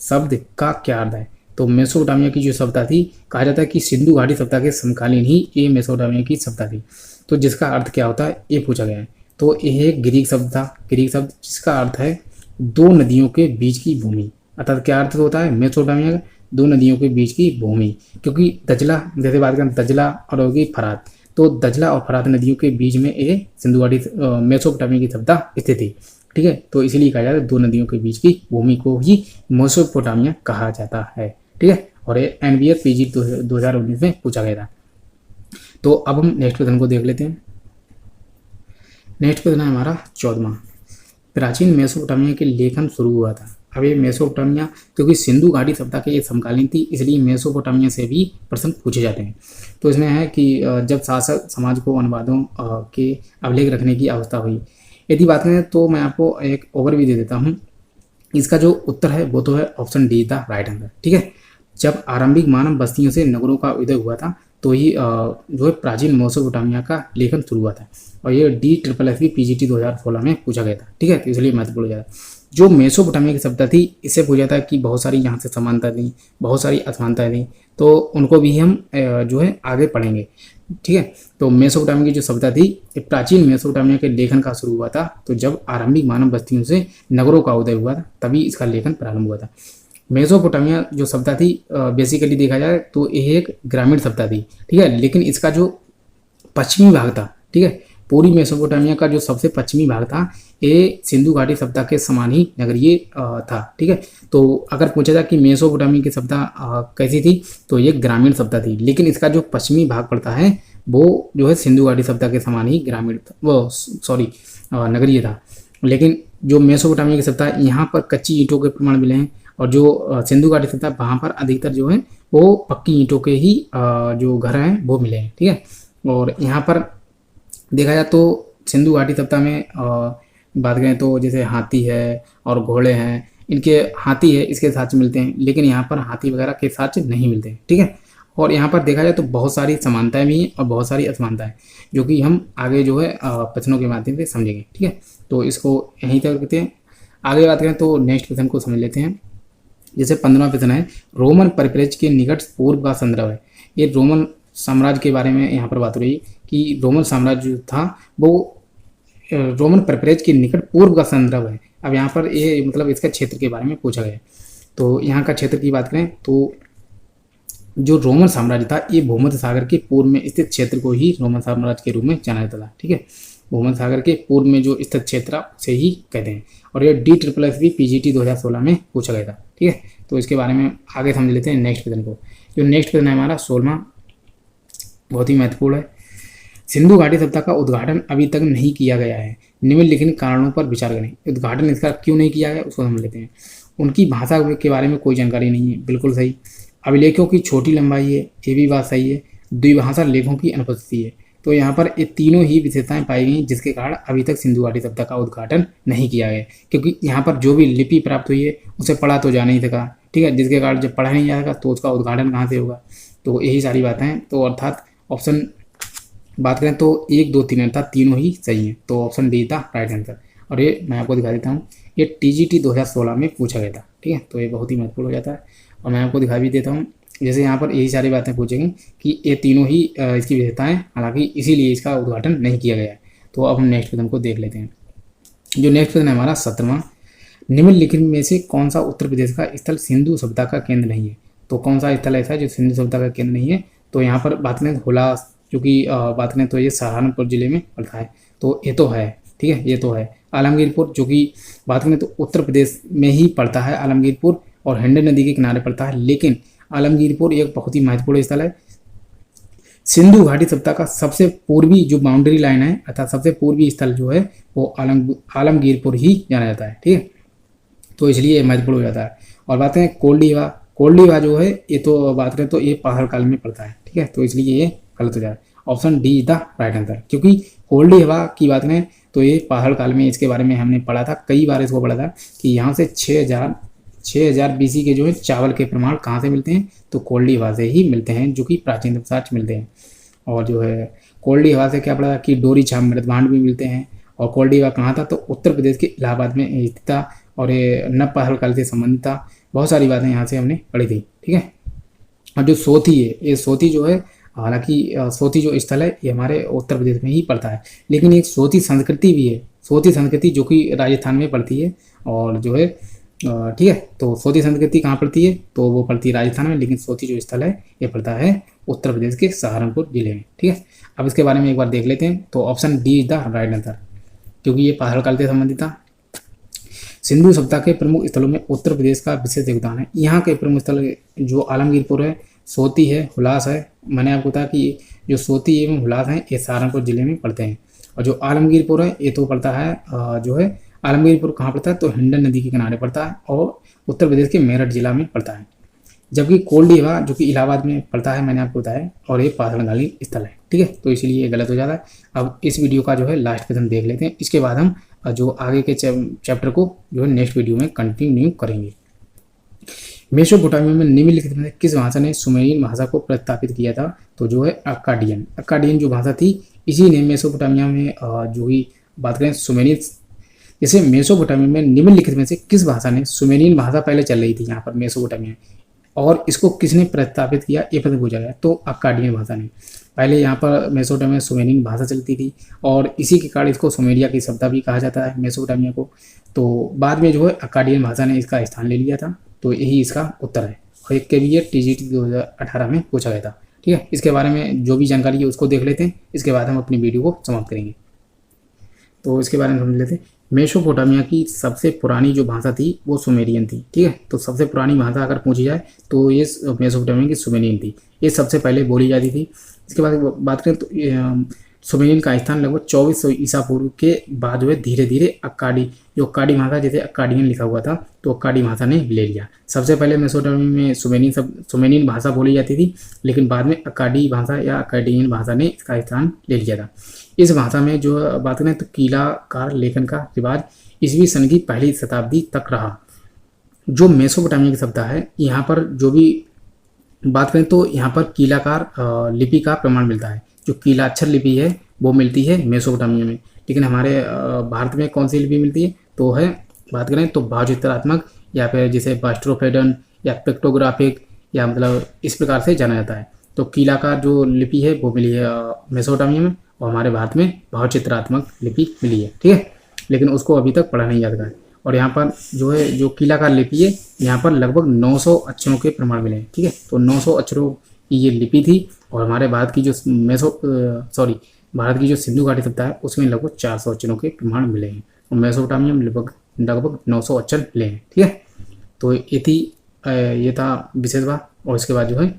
शब्द का क्या अर्थ है। तो मेसोपोटामिया की जो सभ्यता थी, कहा जाता है कि सिंधु घाटी सभ्यता के समकालीन ही ये मेसोपोटामिया की सभ्यता थी। तो जिसका अर्थ क्या होता है ये पूछा गया है। तो यह एक ग्रीक शब्द था, ग्रीक शब्द जिसका अर्थ है दो नदियों के बीच की भूमि। अर्थात क्या अर्थ होता है मेसोपोटामिया का, दो नदियों के बीच की भूमि। क्योंकि दजला, जैसे बात करें दजला और होगी फरात, तो दजला और फरात नदियों के बीच में ये सिंधु घाटी मेसोपोटामिया की सभ्यता स्थित थी, ठीक है। तो इसीलिए कहा जाता है दो नदियों के बीच की भूमि को ही मेसोपोटामिया कहा जाता है, ठीक है। और ये NBS PG 2019 में पूछा गया था। तो अब हम नेक्स्ट क्वेश्चन को देख लेते हैं। नेक्स्ट क्वेश्चन है हमारा 14वां। प्राचीन मेसोपोटामिया के लेखन शुरू हुआ था। अब ये मेसोपोटामिया, क्योंकि सिंधु घाटी सभ्यता के ये समकालीन थी इसलिए मेसोपोटामिया से भी प्रश्न पूछे जाते हैं। तो इसमें है कि जब शासक समाज को अनुवादों के अभिलेख रखने की अवस्था हुई। यदि बात करें तो मैं आपको एक ओवरव्यू दे देता हूँ। इसका जो उत्तर है वो तो है option D the right answer, ठीक है। जब आरंभिक मानव बस्तियों से नगरों का उदय हुआ था तो ही जो है प्राचीन मेसोपोटामिया का लेखन शुरू हुआ था। और ये DSSS PGT 2016 में पूछा गया था, ठीक है। तो इसलिए महत्वपूर्ण हो जाता है। जो मेसोपोटामिया की सभ्यता थी इससे पूछा था कि बहुत सारी यहाँ से समानता थी, बहुत सारी असमानताएं थी, तो उनको भी हम जो है आगे पढ़ेंगे, ठीक है। तो मेसोपोटामिया की जो सभ्यता थी प्राचीन मेसोपोटामिया के लेखन का शुरू हुआ था तो जब आरंभिक मानव बस्तियों से नगरों का उदय हुआ था तभी इसका लेखन प्रारंभ हुआ था। मेसोपोटामिया जो सभ्यता थी बेसिकली देखा जाए तो यह एक ग्रामीण सभ्यता थी, ठीक है। लेकिन इसका जो पश्चिमी भाग था, ठीक है, पूरी मेसोपोटामिया का जो सबसे पश्चिमी भाग था ये सिंधु घाटी सभ्यता के समान ही नगरीय था, ठीक है। तो अगर पूछा जाए कि मेसोपोटामिया की सभ्यता कैसी थी तो ये ग्रामीण सभ्यता थी, लेकिन इसका जो पश्चिमी भाग पड़ता है वो जो है सिंधु घाटी सभ्यता के समान ही ग्रामीण नगरीय था। लेकिन जो मेसोपोटामिया की सभ्यता यहाँ पर कच्ची ईंटों के प्रमाण मिले हैं और जो सिंधु घाटी सभ्यता वहाँ पर अधिकतर जो है वो पक्की ईंटों के ही जो घर हैं वो मिले हैं, ठीक है। और यहाँ पर देखा जाए तो सिंधु घाटी सभ्यता में बात करें तो जैसे हाथी है और घोड़े हैं, इनके हाथी है इसके साथ मिलते हैं, लेकिन यहाँ पर हाथी वगैरह के साथ नहीं मिलते हैं, ठीक है। और यहाँ पर देखा जाए तो बहुत सारी समानताएं भी हैं और बहुत सारी असमानताएं जो कि हम आगे जो है प्रश्नों के माध्यम से समझेंगे, ठीक है। तो इसको यहीं तक रखते हैं। आगे बात करें तो नेक्स्ट क्वेश्चन को समझ लेते हैं। जैसे 15वां प्रश्न है रोमन परिप्रेक्ष्य के निकट पूर्व का संदर्भ है। ये रोमन साम्राज्य के बारे में यहाँ पर बात हो रही है कि रोमन साम्राज्य जो था वो रोमन परिप्रेक्ष्य के निकट पूर्व का संदर्भ है। अब यहाँ पर ये मतलब इसका क्षेत्र के बारे में पूछा गया है। तो यहाँ का क्षेत्र की बात करें तो जो रोमन साम्राज्य था ये भूमध्य सागर के पूर्व में स्थित क्षेत्र को ही रोमन साम्राज्य के रूप में जाना जाता था, ठीक है। भूमध्य के पूर्व में जो स्थित क्षेत्र से ही कहते हैं। और ये DSSS PGT 2016 में पूछा गया था, ठीक है। तो इसके बारे में आगे समझ लेते हैं नेक्स्ट क्वेश्चन को। जो नेक्स्ट क्वेश्चन है हमारा 16वां, बहुत ही महत्वपूर्ण है। सिंधु घाटी सभ्यता का उद्घाटन अभी तक नहीं किया गया है, निम्नलिखित कारणों पर विचार करें। उद्घाटन इसका क्यों नहीं किया गया उसको समझ लेते हैं। उनकी भाषा के बारे में कोई जानकारी नहीं है, बिल्कुल सही। अभिलेखों की छोटी लंबाई है, ये भी बात सही है। द्विभाषा लेखों की अनुपस्थिति है। तो यहाँ पर ये तीनों ही विशेषताएं पाई गई, जिसके कारण अभी तक सिंधु घाटी सभ्यता का उद्घाटन नहीं किया गया, क्योंकि यहाँ पर जो भी लिपि प्राप्त हुई है उसे पढ़ा तो जा नहीं सका, ठीक है, जिसके कारण जब पढ़ा नहीं जाएगा तो उसका उद्घाटन कहाँ से होगा। तो यही सारी बातें हैं। तो अर्थात ऑप्शन बात करें तो 1, 2, 3 अर्थात तीनों ही सही हैं। तो ऑप्शन डी था राइट आंसर। और ये मैं आपको दिखा देता हूँ, ये TGT 2016 में पूछा गया था, ठीक है। तो ये बहुत ही महत्वपूर्ण हो जाता है। और मैं आपको दिखा भी देता हूँ, जैसे यहाँ पर यही सारी बातें पूछेंगी कि ये तीनों ही इसकी विशेषताएं, हालांकि इसीलिए इसका उद्घाटन नहीं किया गया है। तो अब हम नेक्स्ट प्रश्न को देख लेते हैं। जो नेक्स्ट प्रश्न है हमारा 17वां, निम्नलिखित में से कौन सा उत्तर प्रदेश का स्थल सिंधु सभ्यता का केंद्र नहीं है। तो कौन सा स्थल ऐसा है जो सिंधु सभ्यता का केंद्र नहीं है। तो यहाँ पर बात करें हुलास, जो कि बात करें तो ये सहारनपुर जिले में पड़ता है। तो ये तो है, ठीक है, ये तो है। आलमगीरपुर, जो कि बात करें तो उत्तर प्रदेश में ही पड़ता है आलमगीरपुर, और हिंडन नदी के किनारे पड़ता है। लेकिन आलमगीरपुर एक बहुत ही महत्वपूर्ण स्थल है। सिंधु घाटी सभ्यता का सबसे पूर्वी जो बाउंड्री लाइन है, अर्थात सबसे पूर्वी स्थल जो है वो आलमगीरपुर ही जाना जाता है, ठीक है। तो इसलिए ये महत्वपूर्ण हो जाता है। और बात करें कोल्डीवा, कोल्डीवा जो है ये तो बात करें तो ये पहाड़ काल में पड़ता है, ठीक है। तो इसलिए ये गलत हो जाता है। Option D is the right answer, क्योंकि कोल्डीवा की बात करें तो ये पहाड़ काल में, इसके बारे में हमने पढ़ा था, कई बार इसको पढ़ा था कि यहाँ से 6000 BC के जो है चावल के प्रमाण कहाँ से मिलते हैं। तो कोल्डीवा से ही मिलते हैं, जो कि प्राचीन साक्ष्य मिलते हैं। और जो है कोल्डीवा से क्या पढ़ा कि डोरी छाप मृतभांड भी मिलते हैं। और कोल्डीवा कहाँ था, तो उत्तर प्रदेश के इलाहाबाद में स्थित था, और ये नव पहाड़ काल से संबंधित था। बहुत सारी बातें यहाँ से हमने पढ़ी थी, ठीक है। और जो सोती है, ये सोती जो है, हालांकि सोती जो स्थल है ये हमारे उत्तर प्रदेश में ही पड़ता है, लेकिन एक सोती संस्कृति भी है, सोती संस्कृति जो कि राजस्थान में पड़ती है। और जो है ठीक है, तो सोती संस्कृति कहाँ पड़ती है, तो वो पड़ती है राजस्थान में, लेकिन सोती जो स्थल है ये पड़ता है उत्तर प्रदेश के सहारनपुर जिले में, ठीक है। अब इसके बारे में एक बार देख लेते हैं। तो option D is the right answer, क्योंकि ये पहाड़ काल से संबंधित था। सिंधु सभ्यता के प्रमुख स्थलों में उत्तर प्रदेश का विशेष योगदान है। यहाँ के प्रमुख स्थल जो आलमगीरपुर है, सोती है, हुलास है। मैंने आपको कहा कि जो सोती एवं हुलास हैं ये सहारनपुर जिले में पड़ते हैं। और जो आलमगीरपुर है ये तो पड़ता है जो है आलमगीरपुर कहाँ पड़ता है, तो हिंडन नदी के किनारे पड़ता है और उत्तर प्रदेश के मेरठ जिला में पड़ता है। जबकि कोल्डीवा जो कि इलाहाबाद में पड़ता है, मैंने आपको बताया, और ये पाषाणकालीन स्थल है, ठीक है। तो इसलिए ये गलत हो जाता है। अब इस वीडियो का जो है लास्ट क्वेश्चन देख लेते हैं, इसके बाद हम जो आगे के चैप्टर को जो है नेक्स्ट वीडियो में कंटिन्यू करेंगे। मेसोपोटामिया में निम्नलिखित में किस भाषा ने सुमेरियन भाषा को प्रतिस्थापित किया था। तो जो है अक्काडियन, अक्काडियन जो भाषा थी इसी ने मेसोपोटामिया में जो ही बात करें सुमेरियन, जैसे मेसोपोटामिया में निम्नलिखित में से किस भाषा ने, सुमेरियन भाषा पहले चल रही थी यहाँ पर मेसोपोटामिया, और इसको किसने प्रतिस्थापित किया, ये प्रश्न पूछा गया। तो अक्काडियन भाषा ने। पहले यहाँ पर मेसोपोटामिया में सुमेरियन भाषा चलती थी, और इसी के कारण इसको सुमेरिया की सभ्यता भी कहा जाता है मेसोपोटामिया को। तो बाद में जो है अक्काडियन भाषा ने इसका स्थान ले लिया था। तो यही इसका उत्तर है, और एक के भी ये TGT 2018 में पूछा गया था, ठीक है। इसके बारे में जो भी जानकारी है उसको देख लेते हैं, इसके बाद हम अपनी वीडियो को समाप्त करेंगे। तो इसके बारे में समझ लेते हैं। मेसोपोटामिया की सबसे पुरानी जो भाषा थी वो सुमेरियन थी, ठीक है। तो सबसे पुरानी भाषा अगर पूछी जाए तो ये मेसोपोटामिया की सुमेरियन थी, ये सबसे पहले बोली जाती थी। इसके बाद बात करें तो सुमेरियन का स्थान लगभग 2400 ईसा पूर्व के बाद जो है धीरे धीरे अक्काडी, जो अक्काडी भाषा, जैसे अक्काडियन लिखा हुआ था तो अक्काडी भाषा ने ले लिया। सबसे पहले मेसोपोटामिया में सुमेरियन भाषा बोली जाती थी, लेकिन बाद में अक्काडी भाषा या अक्काडियन भाषा ने इसका स्थान ले लिया था। इस भाषा में जो बात करें तो कीलाकार लेखन का रिवाज ईस्वी सन की पहली शताब्दी तक रहा। जो मेसोपोटामिया की सभ्यता है, यहाँ पर जो भी बात करें तो यहाँ पर कीलाकार लिपि का प्रमाण मिलता है। जो कीलाक्षर लिपि है वो मिलती है मेसोपोटामिया में, लेकिन हमारे भारत में कौन सी लिपि मिलती है, तो है बात करें तो भावचित्रात्मक, या फिर जिसे बास्ट्रोफेडन या पिक्टोग्राफिक, या मतलब इस प्रकार से जाना जाता है। तो कीलाकार जो लिपि है वो मिली है मेसोपोटामिया में, और हमारे भारत में भावचित्रात्मक लिपि मिली है, ठीक है। लेकिन उसको अभी तक पढ़ा नहीं जाता है। और यहाँ पर जो है जो कीलाकार लिपि है, यहाँ पर लगभग 900 अक्षरों के प्रमाण मिले हैं, ठीक है। तो 900 अक्षरों की ये लिपि थी, और हमारे भारत की जो भारत की जो सिंधु घाटी सभ्यता है उसमें लगभग 400 अक्षरों के प्रमाण मिले हैं, और मेसोपोटामिया में लगभग 900 अक्षर मिले हैं, ठीक है। तो ये था विशेष बात। और इसके बाद जो है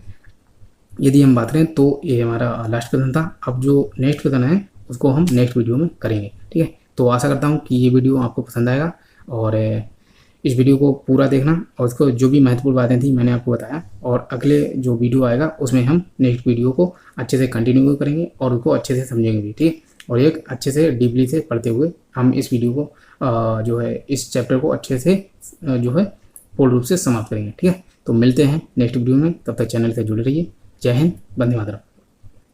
यदि हम बात करें तो ये हमारा लास्ट क्वेश्चन था। अब जो नेक्स्ट क्वेश्चन है उसको हम नेक्स्ट वीडियो में करेंगे, ठीक है। तो आशा करता हूँ कि ये वीडियो आपको पसंद आएगा, और इस वीडियो को पूरा देखना और उसको जो भी महत्वपूर्ण बातें थी मैंने आपको बताया, और अगले जो वीडियो आएगा उसमें हम नेक्स्ट वीडियो को अच्छे से कंटिन्यू करेंगे और उसको अच्छे से समझेंगे भी, ठीक है। और एक अच्छे से डीपली से पढ़ते हुए हम इस वीडियो को जो है इस चैप्टर को अच्छे से जो है पूर्ण रूप से समाप्त करेंगे, ठीक है। तो मिलते हैं नेक्स्ट वीडियो में, तब तक चैनल से जुड़े रहिए। जय हिंद, वंदे मातरम।